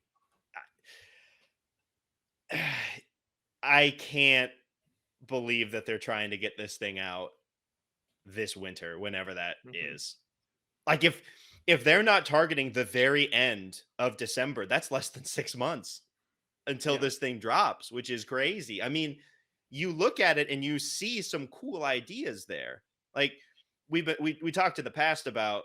I can't believe that they're trying to get this thing out this winter, whenever that is. Like, if they're not targeting the very end of December, that's less than 6 months until this thing drops, which is crazy. I mean, you look at it and you see some cool ideas there. Like, we talked in the past about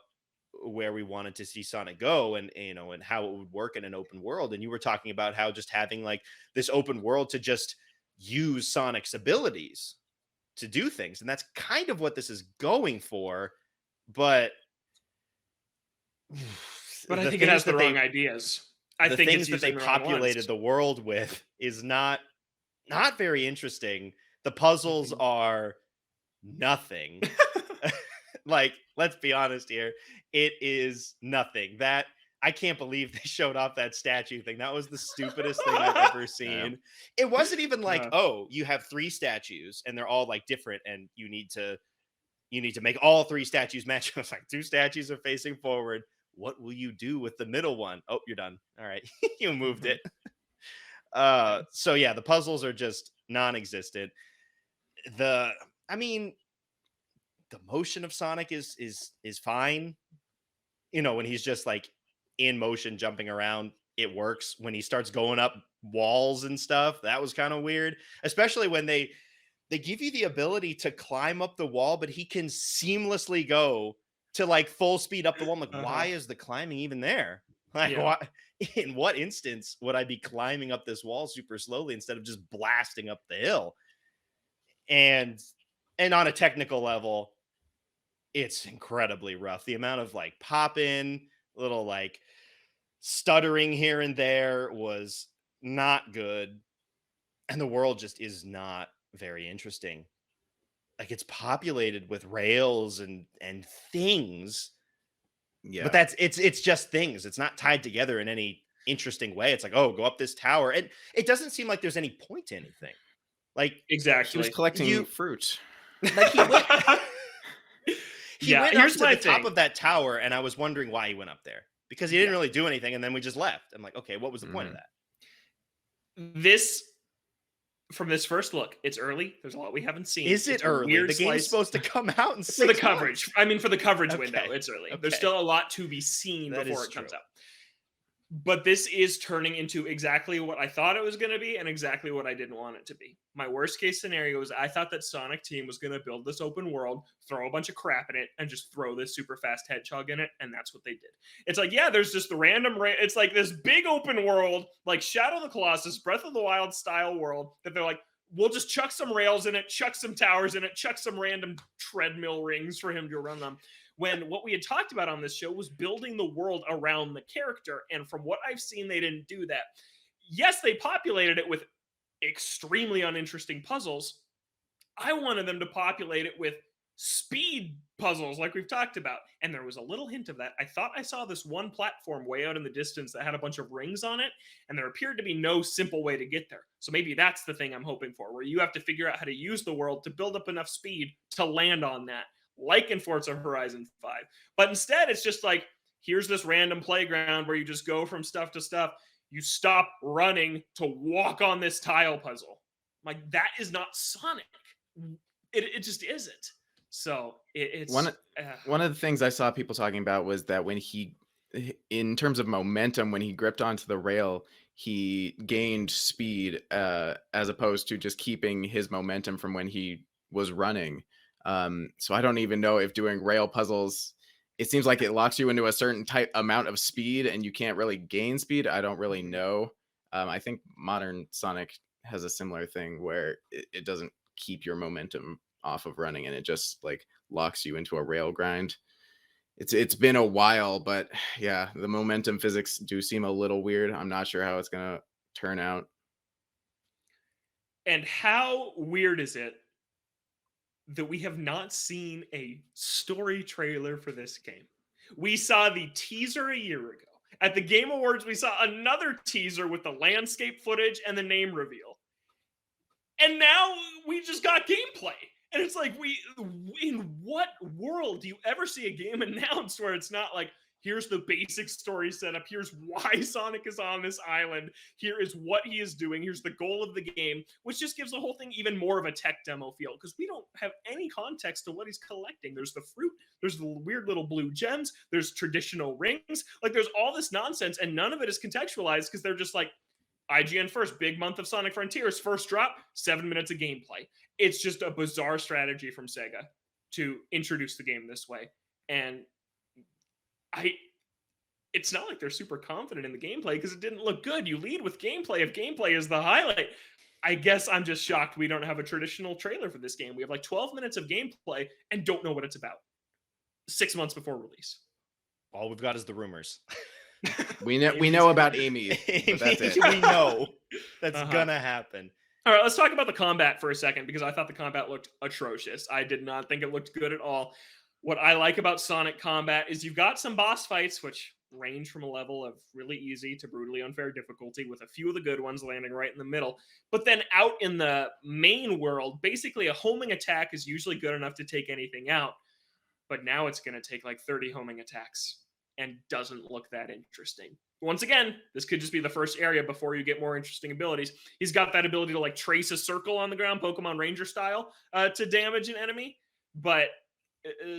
where we wanted to see Sonic go, and and how it would work in an open world, and you were talking about how just having like this open world to just use Sonic's abilities to do things, and that's kind of what this is going for. But I think it has the wrong ideas. I think things that they populated the world with is not very interesting. The puzzles are nothing. Like, let's be honest here. It is nothing. That I can't believe they showed off that statue thing. That was the stupidest thing I've ever seen. It wasn't even like, oh, you have 3 statues and they're all like different, and you need to make all 3 statues match. It's like 2 statues are facing forward. What will you do with the middle one? Oh, you're done. All right. You moved it. So yeah, the puzzles are just non-existent. The motion of Sonic is fine. When he's just like in motion jumping around, it works. When he starts going up walls and stuff, that was kind of weird, especially when they give you the ability to climb up the wall, but he can seamlessly go to like full speed up the wall. I'm like, why is the climbing even there? Like, in what instance would I be climbing up this wall super slowly instead of just blasting up the hill? And on a technical level, it's incredibly rough. The amount of like pop-in, little like stuttering here and there was not good. And the world just is not very interesting. Like, it's populated with rails and things. Yeah. But it's just things. It's not tied together in any interesting way. It's like, oh, go up this tower. And it doesn't seem like there's any point to anything. Like, exactly. He was collecting fruit. Like, he went he went up to the thing. top of that tower, and I was wondering why he went up there. Because he didn't really do anything, and then we just left. I'm like, okay, what was the point of that? From this first look, it's early. There's a lot we haven't seen. Is it early? The game's supposed to come out in 6 months. For the coverage. I mean, for the coverage window, it's early. Okay. There's still a lot to be seen before it comes out. But this is turning into exactly what I thought it was going to be and exactly what I didn't want it to be. My worst case scenario is I thought that Sonic Team was going to build this open world, throw a bunch of crap in it, and just throw this super fast hedgehog in it. And that's what they did. It's like, yeah, there's just the it's like this big open world, like Shadow of the Colossus, Breath of the Wild style world that they're like, we'll just chuck some rails in it, chuck some towers in it, chuck some random treadmill rings for him to run them, when what we had talked about on this show was building the world around the character. And from what I've seen, they didn't do that. Yes, they populated it with extremely uninteresting puzzles. I wanted them to populate it with speed puzzles like we've talked about. And there was a little hint of that. I thought I saw this one platform way out in the distance that had a bunch of rings on it, and there appeared to be no simple way to get there. So maybe that's the thing I'm hoping for, where you have to figure out how to use the world to build up enough speed to land on that, like in Forza Horizon 5. But instead, it's just like, here's this random playground where you just go from stuff to stuff. You stop running to walk on this tile puzzle. Like, that is not Sonic. It just isn't. So it's one of the things I saw people talking about was that when in terms of momentum, when he gripped onto the rail, he gained speed as opposed to just keeping his momentum from when he was running. So I don't even know if doing rail puzzles, it seems like it locks you into a certain type amount of speed and you can't really gain speed. I don't really know. I think modern Sonic has a similar thing where it doesn't keep your momentum off of running and it just like locks you into a rail grind. It's been a while, but yeah, the momentum physics do seem a little weird. I'm not sure how it's gonna turn out. And how weird is it that we have not seen a story trailer for this game? We saw the teaser a year ago. At the Game Awards, we saw another teaser with the landscape footage and the name reveal. And now we just got gameplay. And it's like, in what world do you ever see a game announced where it's not like, here's the basic story setup, here's why Sonic is on this island, here is what he is doing, here's the goal of the game, which just gives the whole thing even more of a tech demo feel, because we don't have any context to what he's collecting. There's the fruit, there's the weird little blue gems, there's traditional rings, like there's all this nonsense, and none of it is contextualized because they're just like, IGN first, big month of Sonic Frontiers, first drop, 7 minutes of gameplay. It's just a bizarre strategy from Sega to introduce the game this way. And it's not like they're super confident in the gameplay because it didn't look good. You lead with gameplay if gameplay is the highlight. I guess I'm just shocked we don't have a traditional trailer for this game. We have like 12 minutes of gameplay and don't know what it's about 6 months before release. All we've got is the rumors. We know about Amy, but that's it. We know that's gonna happen. All right, let's talk about the combat for a second, because I thought the combat looked atrocious. I did not think it looked good at all. What I like about Sonic combat is you've got some boss fights, which range from a level of really easy to brutally unfair difficulty, with a few of the good ones landing right in the middle. But then out in the main world, basically a homing attack is usually good enough to take anything out. But now it's going to take like 30 homing attacks and doesn't look that interesting. Once again, this could just be the first area before you get more interesting abilities. He's got that ability to like trace a circle on the ground, Pokemon Ranger style, to damage an enemy. But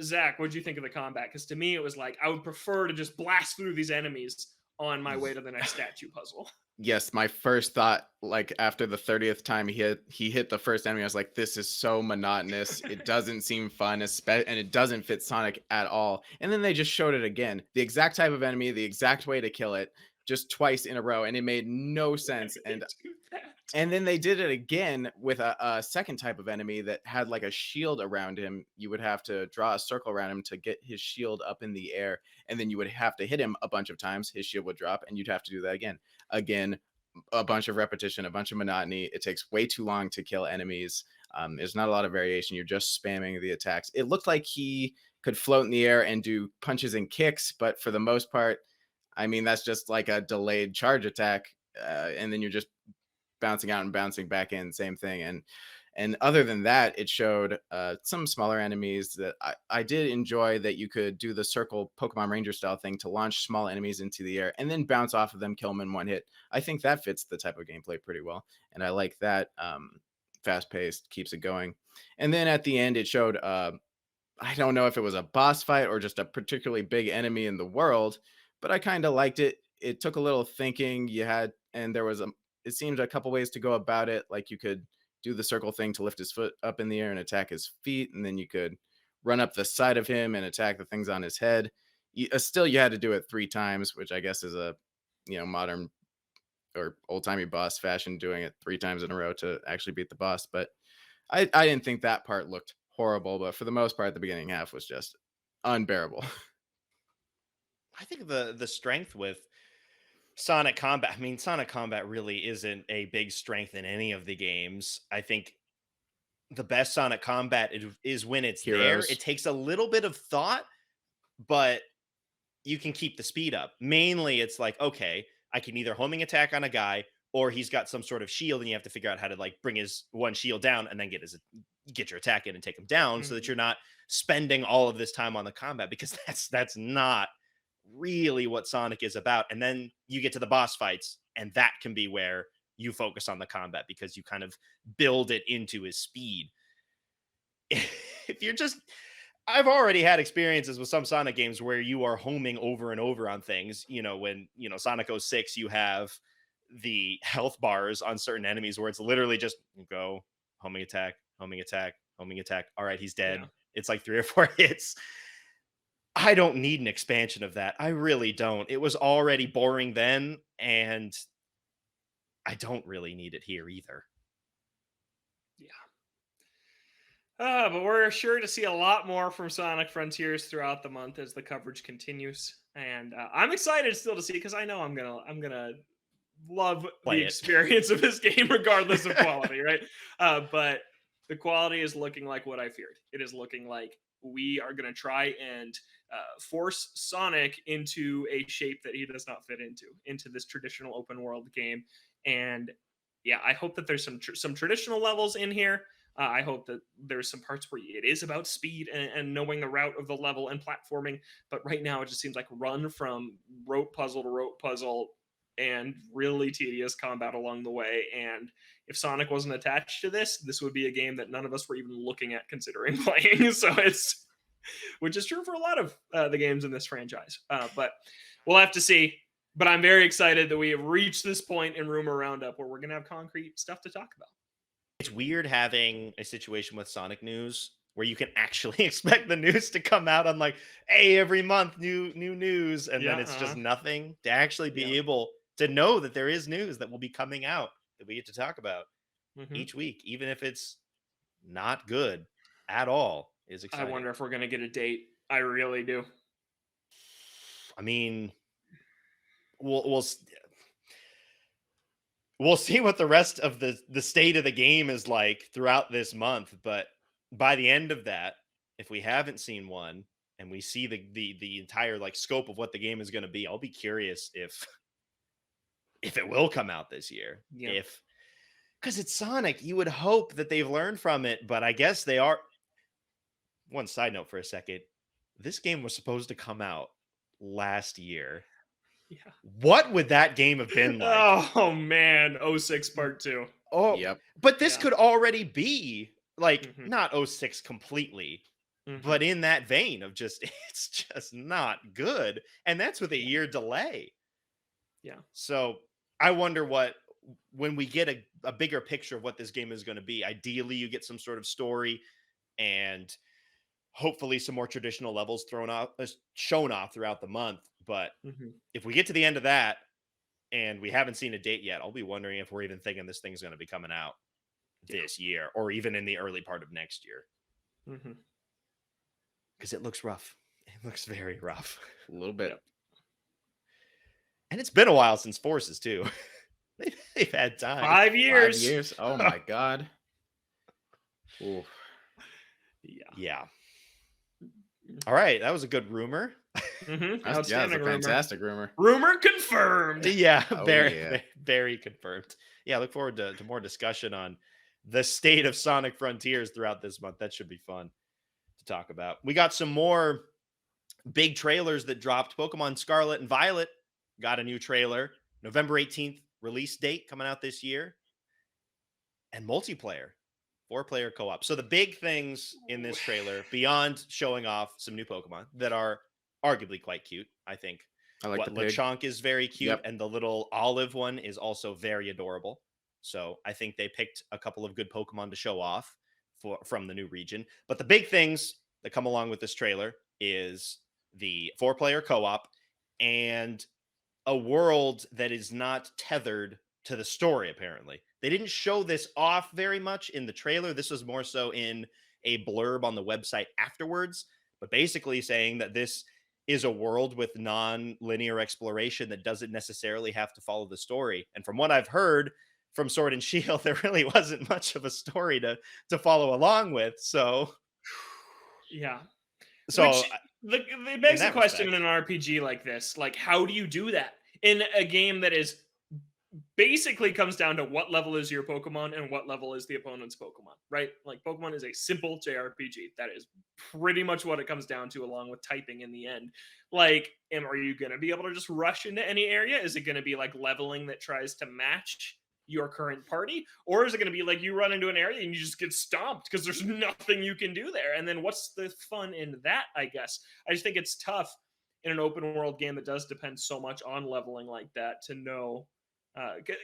Zach, what did you think of the combat? Because to me, it was like, I would prefer to just blast through these enemies on my way to the next statue puzzle. Yes, my first thought, like after the 30th time he hit the first enemy, I was like, this is so monotonous. It doesn't seem fun, and it doesn't fit Sonic at all. And then they just showed it again, the exact type of enemy, the exact way to kill it, just twice in a row, and it made no sense. And then they did it again with a second type of enemy that had like a shield around him. You would have to draw a circle around him to get his shield up in the air, and then you would have to hit him a bunch of times. His shield would drop, and you'd have to do that again. Again, a bunch of repetition, a bunch of monotony. It takes way too long to kill enemies. There's not a lot of variation. You're just spamming the attacks. It looked like he could float in the air and do punches and kicks, but for the most part, I mean, that's just like a delayed charge attack, and then you're just bouncing out and bouncing back in, same thing. And other than that, it showed some smaller enemies that I did enjoy, that you could do the circle Pokemon Ranger style thing to launch small enemies into the air and then bounce off of them, kill them in one hit. I think that fits the type of gameplay pretty well, and I like that. Fast paced, keeps it going. And then at the end, it showed I don't know if it was a boss fight or just a particularly big enemy in the world, but I kind of liked it. it took a little thinking. And there was it seemed a couple ways to go about it. Like you could do the circle thing to lift his foot up in the air and attack his feet, and then you could run up the side of him and attack the things on his head. Still, you had to do it 3 times, which I guess is a modern or old timey boss fashion, doing it 3 times in a row to actually beat the boss. But I didn't think that part looked horrible, but for the most part, the beginning half was just unbearable. I think the strength with Sonic Combat, I mean, Sonic Combat really isn't a big strength in any of the games. I think the best Sonic Combat is when it's there. Heroes. It takes a little bit of thought, but you can keep the speed up. Mainly, it's like, okay, I can either homing attack on a guy, or he's got some sort of shield, and you have to figure out how to like bring his one shield down and then get your attack in and take him down, so that you're not spending all of this time on the combat, because that's not really what Sonic is about. And then you get to the boss fights, and that can be where you focus on the combat, because you kind of build it into his speed. If you're just I've already had experiences with some Sonic games where you are homing over and over on things. When, Sonic 06, you have the health bars on certain enemies where it's literally just go homing attack, homing attack, homing attack. All right, he's dead. Yeah. It's like 3 or 4 hits. I don't need an expansion of that. I really don't. It was already boring then, and I don't really need it here either. But we're sure to see a lot more from Sonic Frontiers throughout the month as the coverage continues, and I'm excited still to see, because I know I'm gonna love Play the it. experience of this game regardless of quality, right? But the quality is looking like what I feared. It is looking like we are going to try and force Sonic into a shape that he does not fit into this traditional open world game. And yeah, I hope that there's some traditional levels in here. I hope that there's some parts where it is about speed and knowing the route of the level and platforming. But right now, it just seems like run from rope puzzle to rope puzzle and really tedious combat along the way. And if Sonic wasn't attached to this would be a game that none of us were even looking at considering playing. So which is true for a lot of the games in this franchise. But we'll have to see. But I'm very excited that we have reached this point in Rumor Roundup where we're going to have concrete stuff to talk about. It's weird having a situation with Sonic news where you can actually expect the news to come out on like, hey, every month new news, and then it's just nothing. To actually be able to know that there is news that will be coming out that we get to talk about each week, even if it's not good at all, is exciting. I wonder if we're going to get a date. I really do. I mean, we'll see what the rest of the state of the game is like throughout this month. But by the end of that, if we haven't seen one and we see the entire like scope of what the game is going to be, I'll be curious if it will come out this year. Yeah. Because it's Sonic, you would hope that they've learned from it, but I guess they are. One side note for a second. This game was supposed to come out last year. Yeah. What would that game have been like? Oh man, 06 Part 2. Oh, Yep. But this could already be like not 06 completely, Mm-hmm. but in that vein of just it's just not good, and that's with a year delay. Yeah. So I wonder when we get a bigger picture of what this game is going to be. Ideally, you get some sort of story and hopefully some more traditional levels shown off throughout the month. But if we get to the end of that and we haven't seen a date yet, I'll be wondering if we're even thinking this thing's going to be coming out this year or even in the early part of next year. Because it looks rough. It looks very rough. A little bit. Yep. And it's been a while since Forces, too. They've had time. 5 years. 5 years. Oh my God. Ooh. Yeah. All right. That was a good rumor. That's a fantastic rumor. Rumor confirmed. Yeah, Oh, very confirmed. Yeah, look forward to more discussion on the state of Sonic Frontiers throughout this month. That should be fun to talk about. We got some more big trailers that dropped. Pokemon Scarlet and Violet got a new trailer. November 18th release date coming out this year. And multiplayer. 4-player co-op. So the big things in this trailer, beyond showing off some new Pokemon that are arguably quite cute, I think. I like the What pig. Lechonk is very cute, Yep. and the little olive one is also very adorable. So I think they picked a couple of good Pokemon to show off from the new region. But the big things that come along with this trailer is the 4-player co-op and a world that is not tethered to the story, apparently. They didn't show this off very much in the trailer. This was more so in a blurb on the website afterwards, but basically saying that this is a world with non-linear exploration that doesn't necessarily have to follow the story. And from what I've heard from Sword and Shield, there really wasn't much of a story to follow along with. So Yeah. so Which it in begs the that question in respect, an RPG like this, like how do you do that in a game that is basically comes down to what level is your Pokemon and what level is the opponent's Pokemon, right? Like Pokemon is a simple JRPG. That is pretty much what it comes down to, along with typing in the end. Like, are you going to be able to just rush into any area? Is it going to be like leveling that tries to match your current party? Or is it going to be like you run into an area and you just get stomped because there's nothing you can do there? And then what's the fun in that, I guess? I just think it's tough in an open world game that does depend so much on leveling like that to know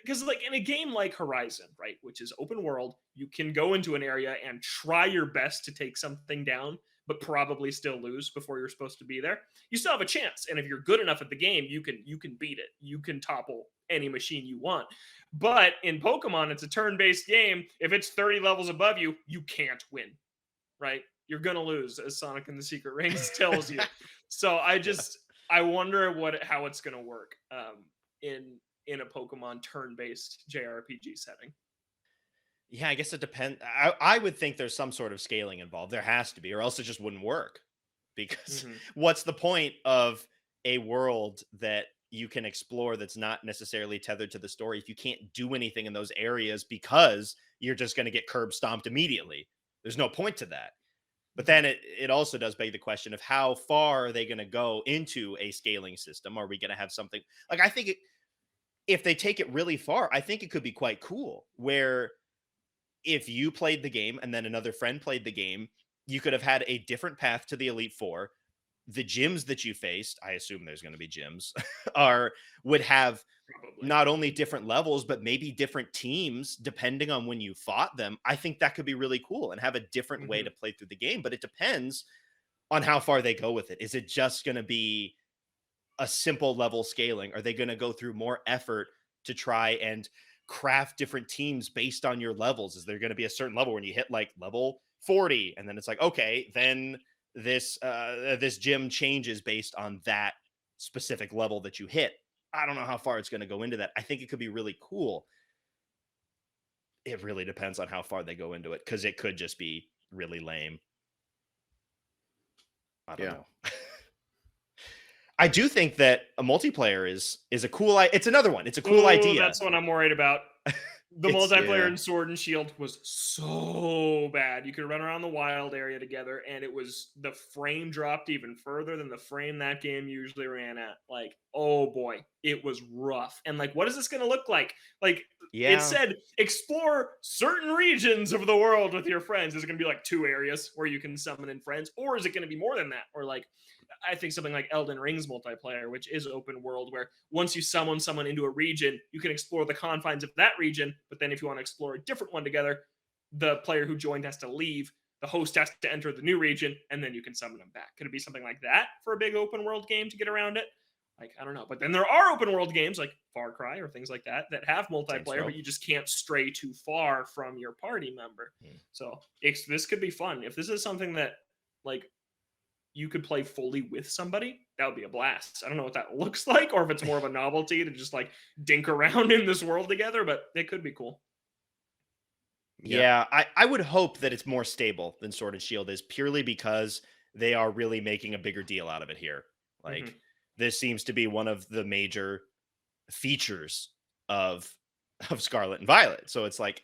because like in a game like Horizon, right, which is open world, you can go into an area and try your best to take something down but probably still lose before you're supposed to be there. You still have a chance, and if you're good enough at the game, you can beat it. You can topple any machine you want. But in Pokemon, it's a turn-based game. If it's 30 levels above you, you can't win, right? You're gonna lose, as Sonic and the Secret Rings tells you. So I wonder how it's gonna work in a Pokemon turn-based JRPG setting. yeah, I guess it depends. I would think there's some sort of scaling involved. There has to be, or else it just wouldn't work. Because Mm-hmm. what's the point of a world that you can explore that's not necessarily tethered to the story if you can't do anything in those areas because you're just going to get curb stomped immediately? There's no point to that. But Mm-hmm. then it also does beg the question of how far are they going to go into a scaling system? Are we going to have something like I think if they take it really far, I think it could be quite cool where if you played the game and then another friend played the game, you could have had a different path to the Elite Four. The gyms that you faced, I assume there's going to be gyms, are would have Probably. not only different levels, but maybe different teams depending on when you fought them. I think that could be really cool and have a different way Mm-hmm. to play through the game. But it depends on how far they go with it. Is it just going to be a simple level scaling? Are they going to go through more effort to try and craft different teams based on your levels? Is there going to be a certain level when you hit like level 40 and then it's like, okay, then this gym changes based on that specific level that you hit? I don't know how far it's going to go into that. I think it could be really cool. It really depends on how far they go into it because it could just be really lame. I don't Yeah. know. I do think that a multiplayer is a cool. It's another one. It's a cool Oh, idea. that's what I'm worried about. The It's multiplayer Yeah. in Sword and Shield was so bad. You could run around the wild area together, and the frame dropped even further than the frame that game usually ran at. Like, oh boy, it was rough. And like, what is this going to look like? Like, it yeah. said explore certain regions of the world with your friends. Is it going to be like 2 areas where you can summon in friends, or is it going to be more than that? Or like, I think something like Elden Ring's multiplayer, which is open world, where once you summon someone into a region, you can explore the confines of that region. But then if you want to explore a different one together, the player who joined has to leave. The host has to enter the new region, and then you can summon them back. Could it be something like that for a big open world game to get around it? Like, I don't know. But then there are open world games like Far Cry or things like that that have Saints multiplayer, Row. but you just can't stray too far from your party member. So this could be fun. If this is something that like you could play fully with somebody, that would be a blast. I don't know what that looks like, or if it's more of a novelty to just like dink around in this world together, but it could be cool. Yeah. Yeah, I would hope that it's more stable than Sword and Shield is purely because they are really making a bigger deal out of it here. Mm-hmm. Like this seems to be one of the major features of Scarlet and Violet. So it's like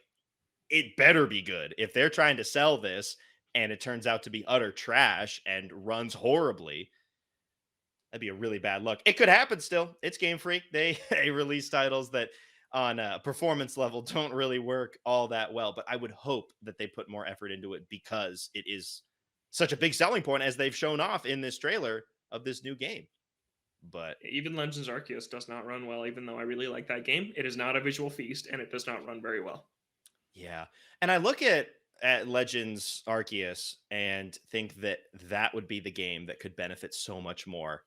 it better be good. If they're trying to sell this and it turns out to be utter trash and runs horribly, that'd be a really bad look. It could happen still. It's Game Freak. They they release titles that on a performance level don't really work all that well, but I would hope that they put more effort into it because it is such a big selling point as they've shown off in this trailer of this new game. But Even Legends Arceus does not run well, even though I really like that game. It is not a visual feast, and it does not run very well. yeah, and I look at Legends Arceus and think that that would be the game that could benefit so much more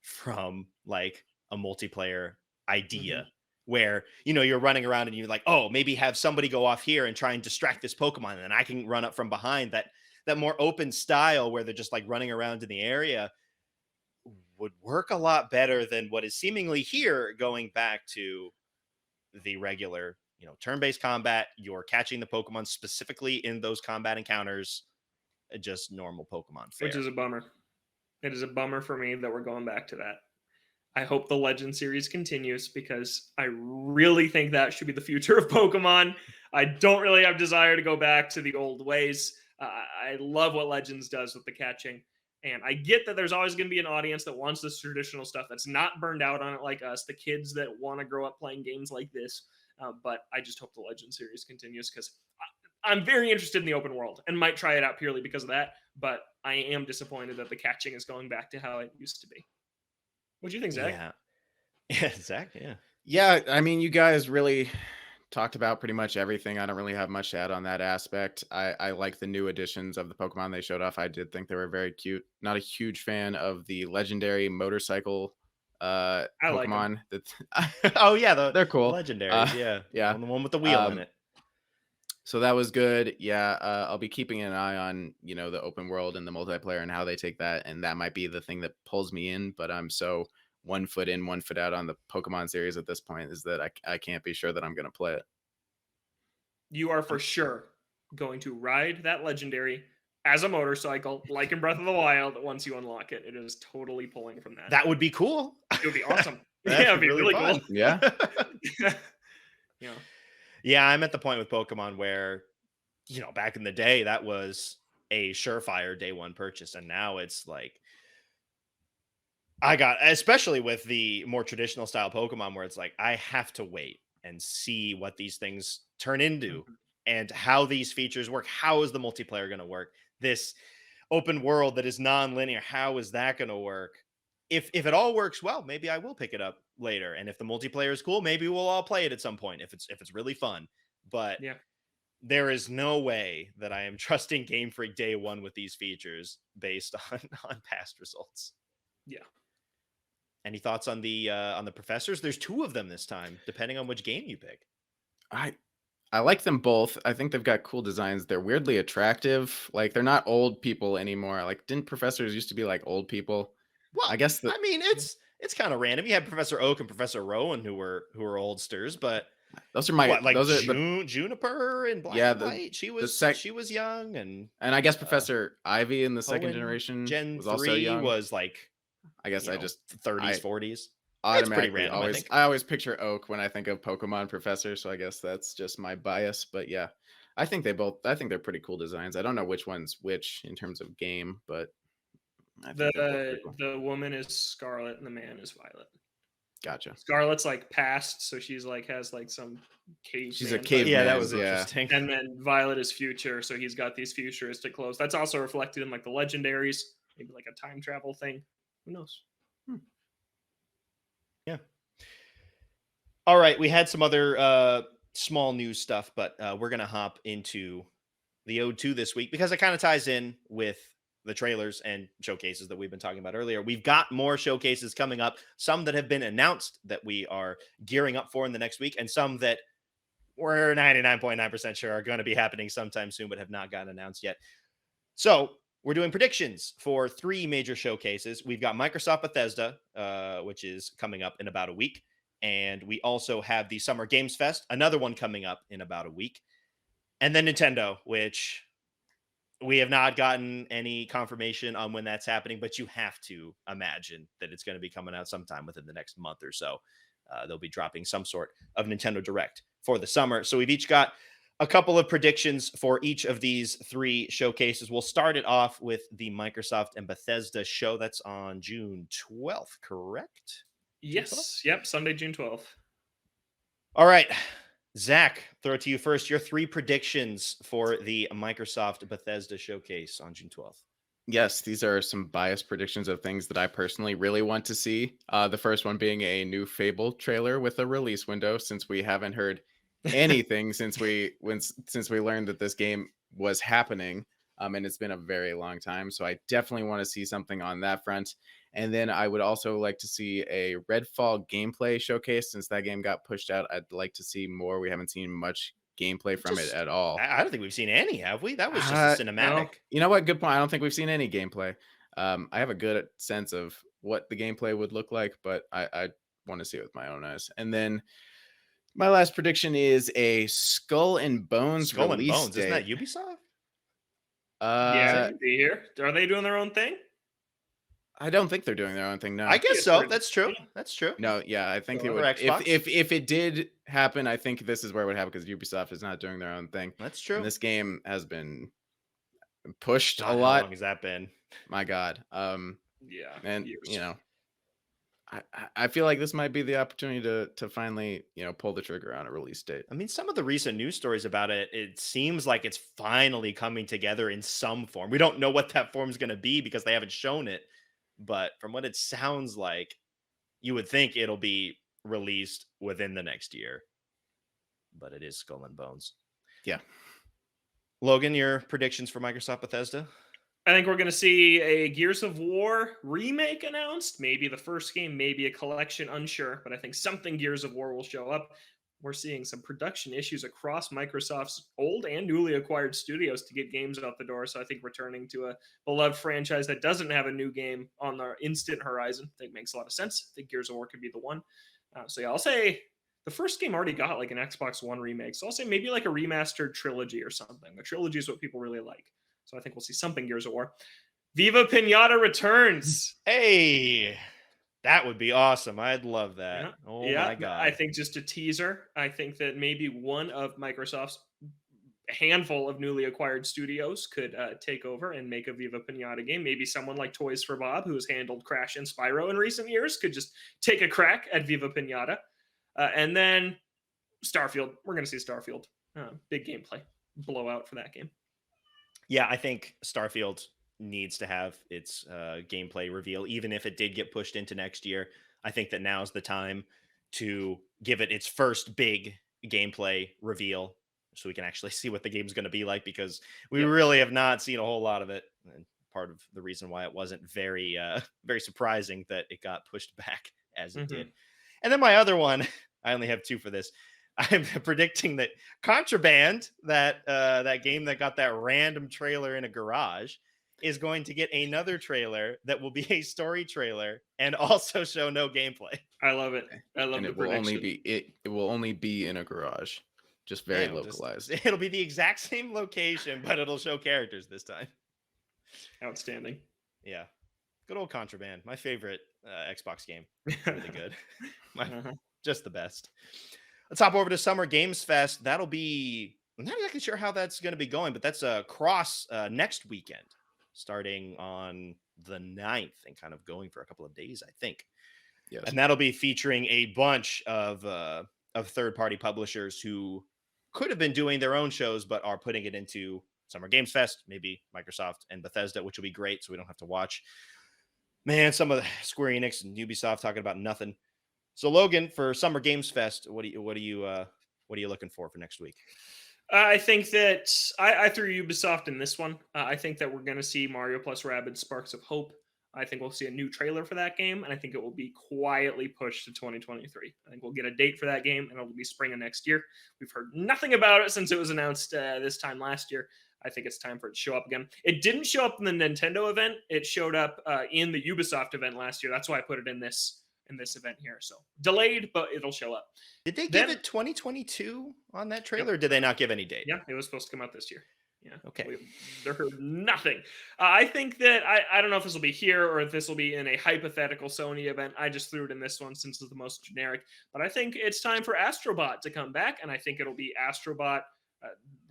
from like a multiplayer Hmm. idea where you're running around and you're like, oh, maybe have somebody go off here and try and distract this Pokemon, and then I can run up from behind. That more open style where they're just like running around in the area would work a lot better than what is seemingly here, going back to the regular, turn-based combat. You're catching the Pokemon specifically in those combat encounters, just normal Pokemon Which fare. is a bummer. It is a bummer for me that we're going back to that. I hope the Legend series continues because I really think that should be the future of Pokemon. I don't really have desire to go back to the old ways. I love what Legends does with the catching. And I get that there's always going to be an audience that wants this traditional stuff that's not burned out on it like us, the kids that want to grow up playing games like this. But I just hope the Legend series continues because I'm very interested in the open world and might try it out purely because of that. But I am disappointed that the catching is going back to how it used to be. What do you think, Zach? Yeah. Yeah, Zach. Yeah. Yeah, I mean, you guys really talked about pretty much everything. I don't really have much to add on that aspect. I like the new additions of the Pokemon they showed off. I did think they were very cute. Not a huge fan of the legendary motorcycle I like them. Pokemon. That Oh yeah, the they're cool. legendaries. Yeah, Yeah. the one with the wheel in Um, it. so that was good. Yeah, I'll be keeping an eye on the open world and the multiplayer and how they take that, and that might be the thing that pulls me in. But I'm so one foot in, one foot out on the Pokemon series at this point is that I can't be sure that I'm going to play it. You are for sure going to ride that legendary as a motorcycle, like in Breath of the Wild, once you unlock it. It is totally pulling from that. That would be cool. It would be awesome. That'd Yeah, be it'd be really really fun. cool. Yeah. Yeah. Yeah, I'm at the point with Pokemon where, back in the day, that was a surefire day one purchase. And now it's like, especially with the more traditional style Pokemon, where it's like, I have to wait and see what these things turn into Mhm. and how these features work. How is the multiplayer going to work? This open world that is non-linear, how is that going to work? If it all works well, maybe I will pick it up later. And if the multiplayer is cool, maybe we'll all play it at some point if it's really fun. But Yeah. there is no way that I am trusting Game Freak day one with these features based on past results. Yeah. Any thoughts on the professors? There's two of them this time, depending on which game you pick. I I like them both. I think they've got cool designs. They're weirdly attractive. Like they're not old people anymore. Like didn't professors used to be like old people? Well, I guess that I mean, it's kind of random. You had Professor Oak and Professor Rowan who were oldsters, but those are my what, like those are the Juniper in Black yeah, and White? She the was sec she was young, and and I guess uh Professor Ivy in the second Hoenn generation Gen was also 3 young. was like, I guess I just 30s, I 40s. It's pretty automatically random, I always think. I always picture Oak when I think of Pokemon Professor, so I guess that's just my bias. But yeah, I think they're pretty cool designs. I don't know which one's which in terms of game, but I think they're both The pretty cool. the woman is Scarlet and the man is Violet. Gotcha. Scarlet's like past, so she's like has like some She's a caveman type Yeah, that caveman, was clothes. yeah. interesting. And then Violet is future, so he's got these futuristic clothes. That's also reflected in like the legendaries, maybe like a time travel thing. Who knows? Hmm. Yeah. All right, we had some other small news stuff, but we're gonna hop into the Ode 2 this week because it kind of ties in with the trailers and showcases that we've been talking about earlier. We've got more showcases coming up, some that have been announced that we are gearing up for in the next week, and some that we're 99.9% sure are going to be happening sometime soon, but have not gotten announced yet. So we're doing predictions for three major showcases. We've got Microsoft Bethesda, which is coming up in about a week. And we also have the Summer Games Fest, another one coming up in about a week. And then Nintendo, which we have not gotten any confirmation on when that's happening, but you have to imagine that it's going to be coming out sometime within the next month or so. They'll be dropping some sort of Nintendo Direct for the summer. So we've each got a couple of predictions for each of these three showcases. We'll start it off with the Microsoft and Bethesda show. That's on June 12th, correct? June 12th? Yes. Yep. Sunday, June 12th. All right. Zach, throw it to you first. Your three predictions for the Microsoft Bethesda showcase on June 12th. Yes, these are some biased predictions of things that I personally really want to see. The first one being a new Fable trailer with a release window, since we haven't heard anything since we learned that this game was happening. And it's been a very long time. So I definitely want to see something on that front. And then I would also like to see a Redfall gameplay showcase. Since that game got pushed out, I'd like to see more. We haven't seen much gameplay from it Just, at all. I don't think we've seen any, have we? That was just a Uh, No. cinematic. you know what? Good point. I don't think we've seen any gameplay. I have a good sense of what the gameplay would look like, but I want to see it with my own eyes. And then my last prediction is a Skull and Bones Skull and release Bones, isn't that date. Ubisoft? Is Yeah, that Uh, could be here. Are they doing their own thing? I don't think they're doing their own thing. I No, guess Yes, so. they're- That's true. yeah. That's true. no, yeah, I think So it over would. If Xbox? if it did happen, I think this is where it would happen because Ubisoft is not doing their own thing, That's and true. this game has been pushed a God, how lot. long has that been? My God. Yeah, And years. I feel like this might be the opportunity to finally, pull the trigger on a release date. I mean, some of the recent news stories about it, it seems like it's finally coming together in some form. We don't know what that form is going to be because they haven't shown it. But from what it sounds like, you would think it'll be released within the next year. But it is Skull and Bones. Yeah. Logan, your predictions for Microsoft Bethesda? I think we're going to see a Gears of War remake announced. Maybe the first game, maybe a collection, unsure. But I think something Gears of War will show up. We're seeing some production issues across Microsoft's old and newly acquired studios to get games out the door. So I think returning to a beloved franchise that doesn't have a new game on the instant horizon, I think makes a lot of sense. I think Gears of War could be the one. So yeah, I'll say the first game already got like an Xbox One remake. So I'll say maybe like a remastered trilogy or something. The trilogy is what people really like. So I think we'll see something Gears of War. Viva Pinata returns. Hey, that would be awesome. I'd love that. Yeah. Oh Yeah, my God. I think just a teaser. I think that maybe one of Microsoft's handful of newly acquired studios could take over and make a Viva Pinata game. Maybe someone like Toys for Bob, who has handled Crash and Spyro in recent years, could just take a crack at Viva Pinata. And then Starfield. We're going to see Starfield. Big gameplay blowout for that game. Yeah, I think Starfield needs to have its gameplay reveal, even if it did get pushed into next year. I think that now's the time to give it its first big gameplay reveal so we can actually see what the game's going to be like, because we really have not seen a whole lot of it. And part of the reason why it wasn't very, very surprising that it got pushed back as it did. And then my other one, I only have two for this. I'm predicting that Contraband, that game that got that random trailer in a garage, is going to get another trailer that will be a story trailer and also show no gameplay. I love it. I love And the it will prediction. only be it will only be in a garage, just very localized. It'll be the exact same location, but it'll show characters this time. Outstanding. Yeah, good old Contraband, my favorite Xbox game. Really good, just the best. Let's hop over to Summer Games Fest. That'll be, I'm not exactly sure how that's going to be going, but that's across next weekend, starting on the 9th and kind of going for a couple of days, I think. Yes. And that'll be featuring a bunch of third-party publishers who could have been doing their own shows, but are putting it into Summer Games Fest, maybe Microsoft and Bethesda, which will be great, so we don't have to watch, man, some of the Square Enix and Ubisoft talking about nothing. So Logan, for Summer Games Fest, what are you looking for next week? I think that I threw Ubisoft in this one. I think that we're going to see Mario plus Rabbids Sparks of Hope. I think we'll see a new trailer for that game, and I think it will be quietly pushed to 2023. I think we'll get a date for that game, and it'll be spring of next year. We've heard nothing about it since it was announced this time last year. I think it's time for it to show up again. It didn't show up in the Nintendo event. It showed up in the Ubisoft event last year. That's why I put it in this event here. So delayed, but it'll show up. Did they give it 2022 on that trailer? Or did they not give any date? Yeah, it was supposed to come out this year. Yeah. Okay. There heard nothing. I think that I don't know if this will be here or if this will be in a hypothetical Sony event. I just threw it in this one since it's the most generic. But I think it's time for Astrobot to come back, and I think it'll be Astrobot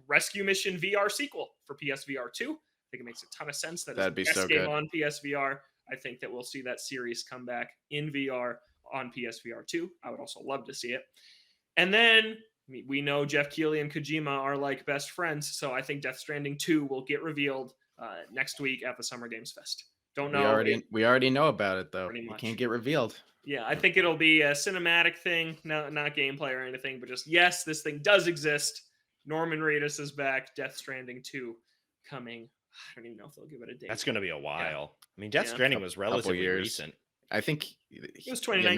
Rescue Mission VR sequel for PSVR 2. I think it makes a ton of sense. That'd be so game good on PSVR. I think that we'll see that series come back in VR on PSVR 2. I would also love to see it. And then we know Jeff Keighley and Kojima are like best friends, so I think Death Stranding 2 will get revealed next week at the Summer Games Fest. Don't We know. already know about it though. Pretty It much. can't get revealed. Yeah, I think it'll be a cinematic thing, not gameplay or anything, but just, yes, this thing does exist. Norman Reedus is back. Death Stranding 2 coming. I don't even know if they'll give it a date. That's going to be a while. Yeah. I mean, Death Yeah. Couple Stranding was relatively years. recent. I think It was 2019.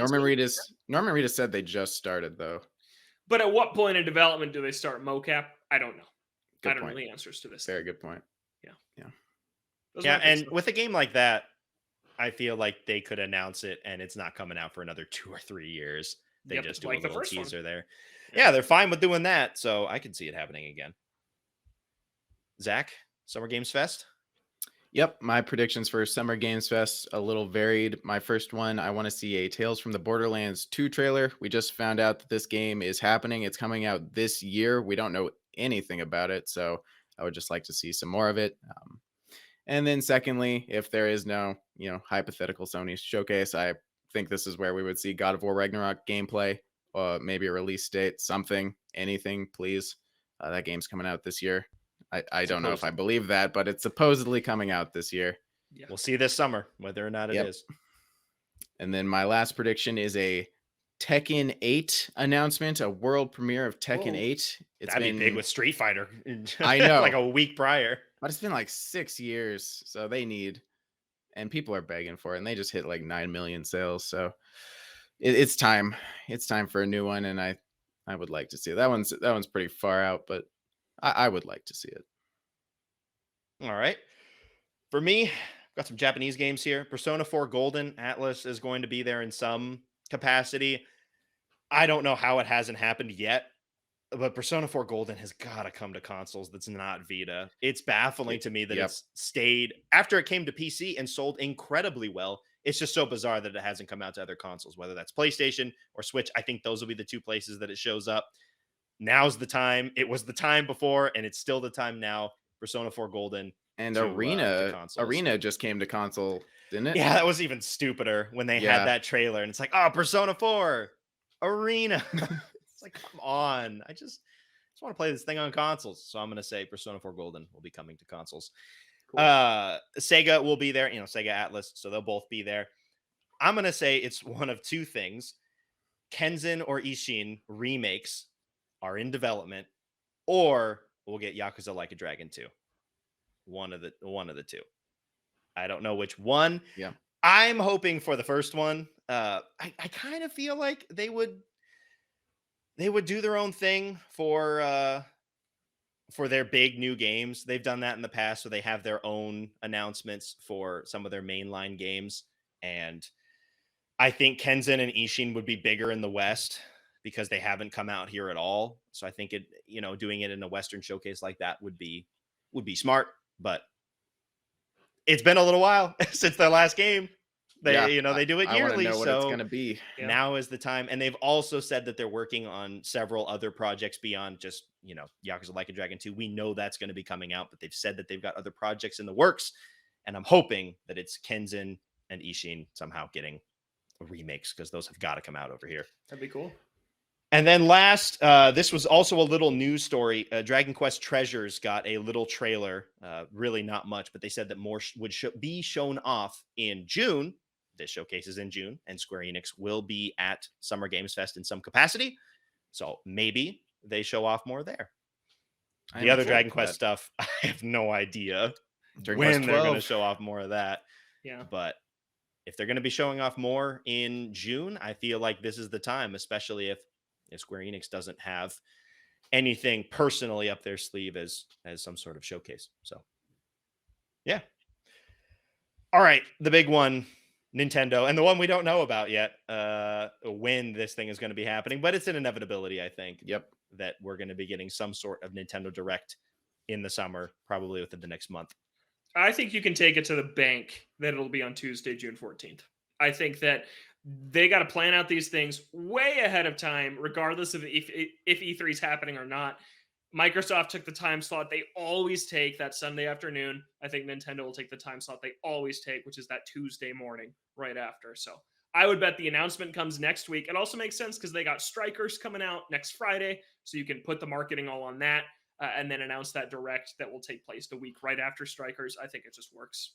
Norman Reedus said they just started though. But at what point in development do they start mocap? I don't know. Good I don't point. know the answers to this. Very good point. Those Yeah, are my picks, and though. with a game like that, I feel like they could announce it and it's not coming out for another 2 or 3 years. They Yep, just do like a the little first one. teaser there. Yeah. Yeah, they're fine with doing that, so I could see it happening again. Zach, Summer Games Fest? Yep, my predictions for Summer Games Fest a little varied. My first one, I want to see a Tales from the Borderlands 2 trailer. We just found out that this game is happening. It's coming out this year. We don't know anything about it, so I would just like to see some more of it. And then secondly, if there is no, hypothetical Sony showcase, I think this is where we would see God of War Ragnarok gameplay, maybe a release date, something, anything, please. That game's coming out this year. I don't know if I believe that, but it's supposedly coming out this year. Yeah. We'll see this summer whether or not it is. And then my last prediction is a Tekken 8 announcement, a world premiere of Tekken Whoa. 8. It's That'd been be big with Street Fighter. I know. Like a week prior. But it's been like 6 years, so they need, and people are begging for it, and they just hit like 9 million sales. So it's time. It's time for a new one, and I would like to see it. That one's pretty far out, but I would like to see it. All right. For me, got some Japanese games here. Persona 4 Golden Atlas is going to be there in some capacity. I don't know how it hasn't happened yet, but Persona 4 Golden has got to come to consoles that's not Vita. It's baffling to me that it's stayed after it came to PC and sold incredibly well. It's just so bizarre that it hasn't come out to other consoles, whether that's PlayStation or Switch. I think those will be the two places that it shows up. Now's the time. It was the time before, and it's still the time now. Persona 4 Golden. And to Arena just came to console, didn't it? Yeah, that was even stupider when they had that trailer, and it's like, oh, Persona 4 Arena. It's like, come on. I just want to play this thing on consoles. So I'm going to say Persona 4 Golden will be coming to consoles. Cool. Sega will be there, Sega Atlas, so they'll both be there. I'm going to say it's one of two things. Kenzan or Ishin remakes are in development, or we'll get Yakuza Like a Dragon 2. One of the two. I don't know which one. Yeah. I'm hoping for the first one. I kind of feel like they would do their own thing for their big new games. They've done that in the past, so they have their own announcements for some of their mainline games. And I think Kenzan and Ishin would be bigger in the West because they haven't come out here at all. So I think doing it in a Western showcase like that would be smart. But it's been a little while since their last game. They do it yearly. I know what it's going to be. Now is the time. And they've also said that they're working on several other projects beyond just, Yakuza Like a Dragon 2. We know that's going to be coming out, but they've said that they've got other projects in the works. And I'm hoping that it's Kenzan and Ishin somehow getting remakes, because those have got to come out over here. That'd be cool. And then last, this was also a little news story. Dragon Quest Treasures got a little trailer, really not much, but they said that more would be shown off in June. This showcase is in June, and Square Enix will be at Summer Games Fest in some capacity. So maybe they show off more there. The other Dragon Quest stuff, I have no idea when they're going to show off more of that. Yeah. But if they're going to be showing off more in June, I feel like this is the time, especially if Square Enix doesn't have anything personally up their sleeve as some sort of showcase. So, yeah. All right, the big one, Nintendo, and the one we don't know about yet, when this thing is going to be happening, but it's an inevitability, I think. Yep. That we're going to be getting some sort of Nintendo Direct in the summer, probably within the next month. I think you can take it to the bank that it'll be on Tuesday, June 14th. I think that they got to plan out these things way ahead of time, regardless of if E3 is happening or not. Microsoft took the time slot they always take, that Sunday afternoon. I think Nintendo will take the time slot they always take, which is that Tuesday morning right after. So I would bet the announcement comes next week. It also makes sense because they got Strikers coming out next Friday, so you can put the marketing all on that. and then announce that direct that will take place the week right after Strikers. I think it just works.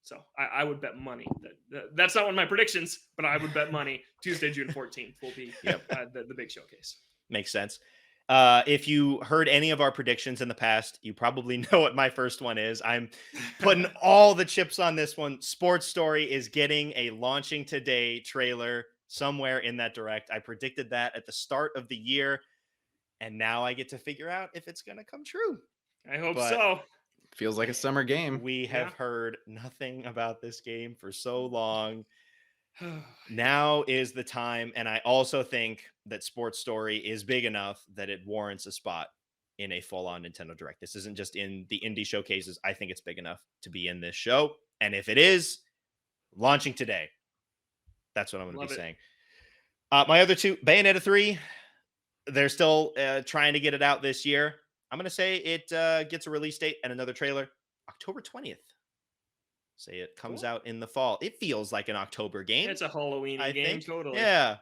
So I would bet money that's not one of my predictions, but I would bet money Tuesday, June 14th will be the big showcase. Makes sense. If you heard any of our predictions in the past, you probably know what my first one is. I'm putting all the chips on this one. Sports Story is getting a launching today trailer somewhere in that direct. I predicted that at the start of the year, and now I get to figure out if it's going to come true. I hope But so. Feels like a summer game. We have heard nothing about this game for so long. Now is the time, and I also think that Sports Story is big enough that it warrants a spot in a full-on Nintendo Direct. This isn't just in the indie showcases. I think it's big enough to be in this show, and if it is, launching today. That's what I'm going to be saying. My other two, Bayonetta 3, they're still trying to get it out this year. I'm going to say it gets a release date and another trailer October 20th. Say it comes out in the fall. It feels like an October game. It's a Halloween game, totally. Yeah.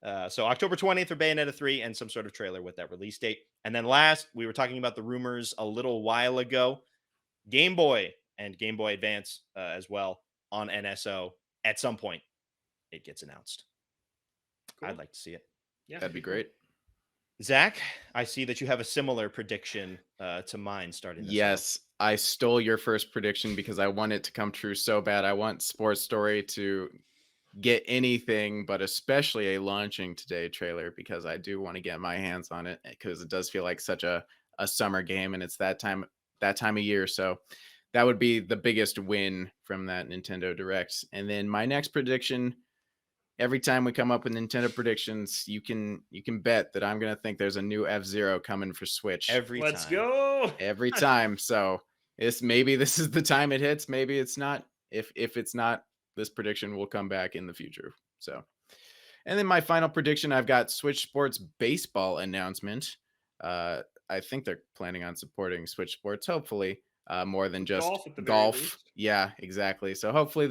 Yeah. So October 20th for Bayonetta 3 and some sort of trailer with that release date. And then last, we were talking about the rumors a little while ago. Game Boy and Game Boy Advance as well on NSO. At some point, it gets announced. Cool. I'd like to see it. Yeah, that'd be great. Zach, I see that you have a similar prediction to mine starting this Yes, I stole your first prediction because I want it to come true so bad. I want Sports Story to get anything, but especially a launching today trailer, because I do want to get my hands on it, because it does feel like such a summer game, and it's that time of year. So that would be the biggest win from that Nintendo Direct. And then my next prediction, every time we come up with Nintendo predictions, you can bet that I'm going to think there's a new F-Zero coming for Switch. Let's go. Every time. So maybe this is the time it hits. Maybe it's not. If it's not, this prediction will come back in the future. So, and then my final prediction, I've got Switch Sports baseball announcement. I think they're planning on supporting Switch Sports, hopefully, more than just golf. Yeah, exactly. So hopefully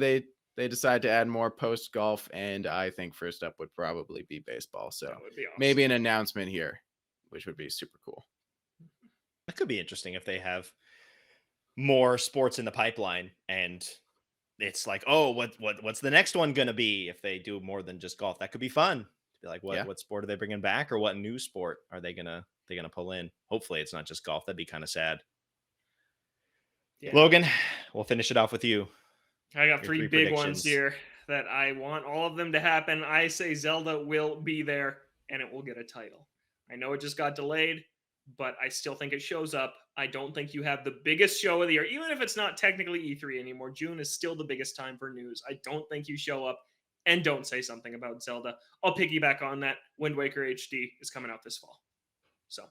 they decide to add more post golf, and I think first up would probably be baseball. So that would be awesome. Maybe an announcement here, which would be super cool. That could be interesting if they have more sports in the pipeline, and it's like, oh, what's the next one gonna be? If they do more than just golf, that could be fun. To be like, what sport are they bringing back, or what new sport are they gonna pull in? Hopefully, it's not just golf. That'd be kind of sad. Yeah. Logan, we'll finish it off with you. I got three big ones here that I want all of them to happen. I say Zelda will be there and it will get a title. I know it just got delayed, but I still think it shows up. I don't think you have the biggest show of the year, even if it's not technically E3 anymore. June is still the biggest time for news. I don't think you show up and don't say something about Zelda. I'll piggyback on that. Wind Waker HD is coming out this fall. So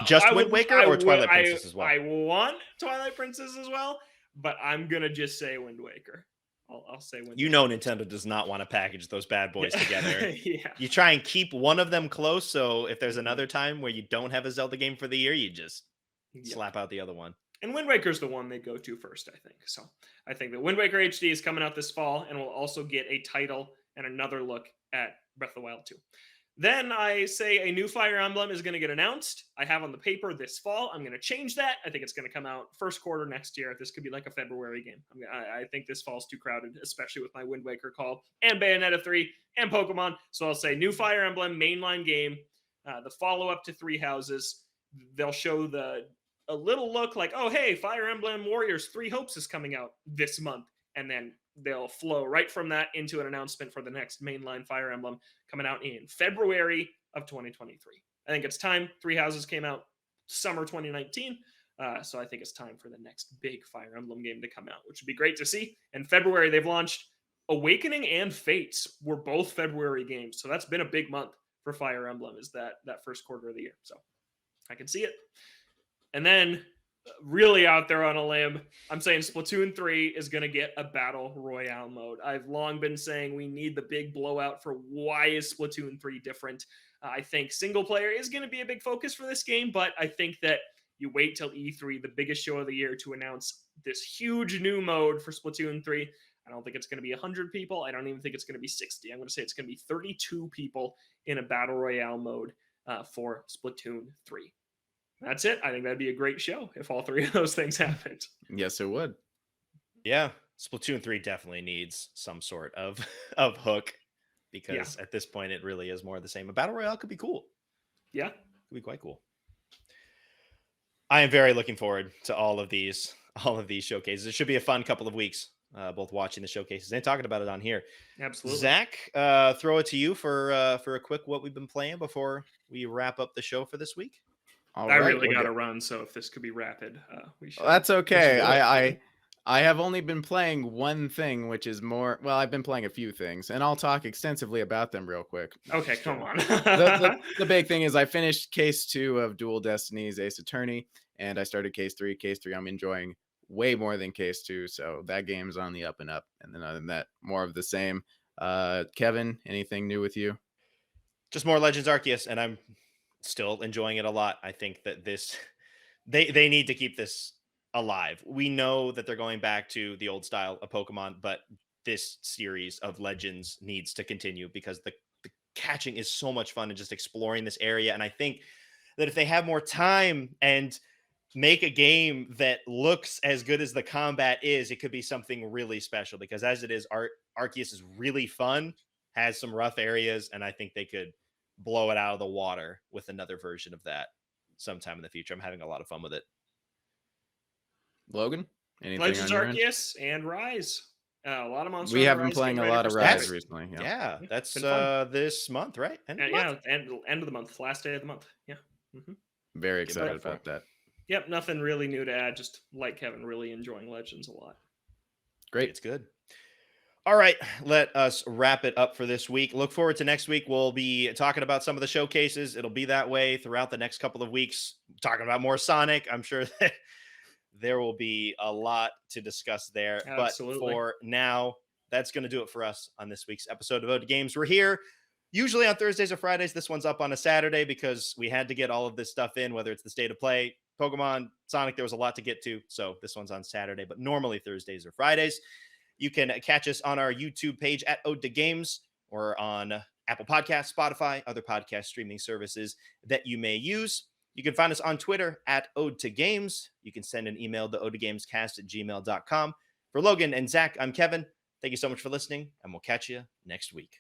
just Wind Waker or Twilight Princess as well? I want Twilight Princess as well, but I'm going to just say Wind Waker. I'll say Wind Waker. You know Nintendo does not want to package those bad boys together. Yeah. You try and keep one of them close, so if there's another time where you don't have a Zelda game for the year, you just slap out the other one. And Wind Waker's the one they go to first, I think. So I think that Wind Waker HD is coming out this fall, and we'll also get a title and another look at Breath of the Wild 2. Then I say a new Fire Emblem is going to get announced. I have on the paper this fall. I'm going to change that. I think it's going to come out first quarter next year. This could be like a February game. I think this fall's too crowded, especially with my Wind Waker call and Bayonetta 3 and Pokemon. So I'll say new Fire Emblem mainline game, the follow-up to Three Houses. They'll show a little look like, oh, hey, Fire Emblem Warriors 3 Hopes is coming out this month. And then they'll flow right from that into an announcement for the next mainline Fire Emblem coming out in February of 2023. I think it's time. Three Houses came out summer 2019. So I think it's time for the next big Fire Emblem game to come out, which would be great to see. In February, they've launched Awakening and Fates were both February games. So that's been a big month for Fire Emblem, is that first quarter of the year. So I can see it. And then really out there on a limb, I'm saying Splatoon 3 is going to get a battle royale mode. I've long been saying we need the big blowout for why is Splatoon 3 different. I think single player is going to be a big focus for this game, but I think that you wait till E3, the biggest show of the year, to announce this huge new mode for Splatoon 3. I don't think it's going to be 100 people. I don't even think it's going to be 60. I'm going to say it's going to be 32 people in a battle royale mode for Splatoon 3. That's it. I think that'd be a great show if all three of those things happened. Yes, it would. Yeah, Splatoon 3 definitely needs some sort of of hook Yeah. because at this point it really is more of the same. A battle royale could be cool. Yeah. Could be quite cool. I am very looking forward to all of these showcases. It should be a fun couple of weeks, both watching the showcases and talking about it on here. Absolutely. Zach, throw it to you for a quick what we've been playing before we wrap up the show for this week. All I right, really we'll got go- to run, so if this could be rapid, we should. That's we should okay. do it. I have only been playing one thing, which is more. Well, I've been playing a few things, and I'll talk extensively about them real quick. Okay, come on. The big thing is I finished Case 2 of Dual Destinies Ace Attorney, and I started Case 3. Case 3 I'm enjoying way more than Case 2, so that game's on the up and up. And then other than that, more of the same. Kevin, anything new with you? Just more Legends Arceus, and I'm still enjoying it a lot. I think that they need to keep this alive. We know that they're going back to the old style of Pokemon, but this series of Legends needs to continue because the catching is so much fun and just exploring this area. And I think that if they have more time and make a game that looks as good as the combat is, it could be something really special because as it is, Arceus is really fun, has some rough areas, and I think they could blow it out of the water with another version of that sometime in the future. I'm having a lot of fun with it. Logan, anything Legends on your end? Arceus and Rise. A lot of Monster We Hunter have been Rise playing getting a ready lot for of Saturday. Rise recently. Yeah, Yeah. that's been fun. this month, right? End of the month? End of the month, last day of the month. Yeah. Very Give it up excited for about that. Yep, nothing really new to add. Just like Kevin, really enjoying Legends a lot. Great. It's good. All right, let us wrap it up for this week. Look forward to next week. We'll be talking about some of the showcases. It'll be that way throughout the next couple of weeks. Talking about more Sonic. I'm sure that there will be a lot to discuss there. Absolutely. But for now, that's going to do it for us on this week's episode of Ode to Games. We're here usually on Thursdays or Fridays. This one's up on a Saturday because we had to get all of this stuff in, whether it's the state of play, Pokemon, Sonic. There was a lot to get to. So this one's on Saturday, but normally Thursdays or Fridays. You can catch us on our YouTube page at Ode to Games or on Apple Podcasts, Spotify, other podcast streaming services that you may use. You can find us on Twitter at Ode to Games. You can send an email to odegamescast@gmail.com. For Logan and Zach, I'm Kevin. Thank you so much for listening, and we'll catch you next week.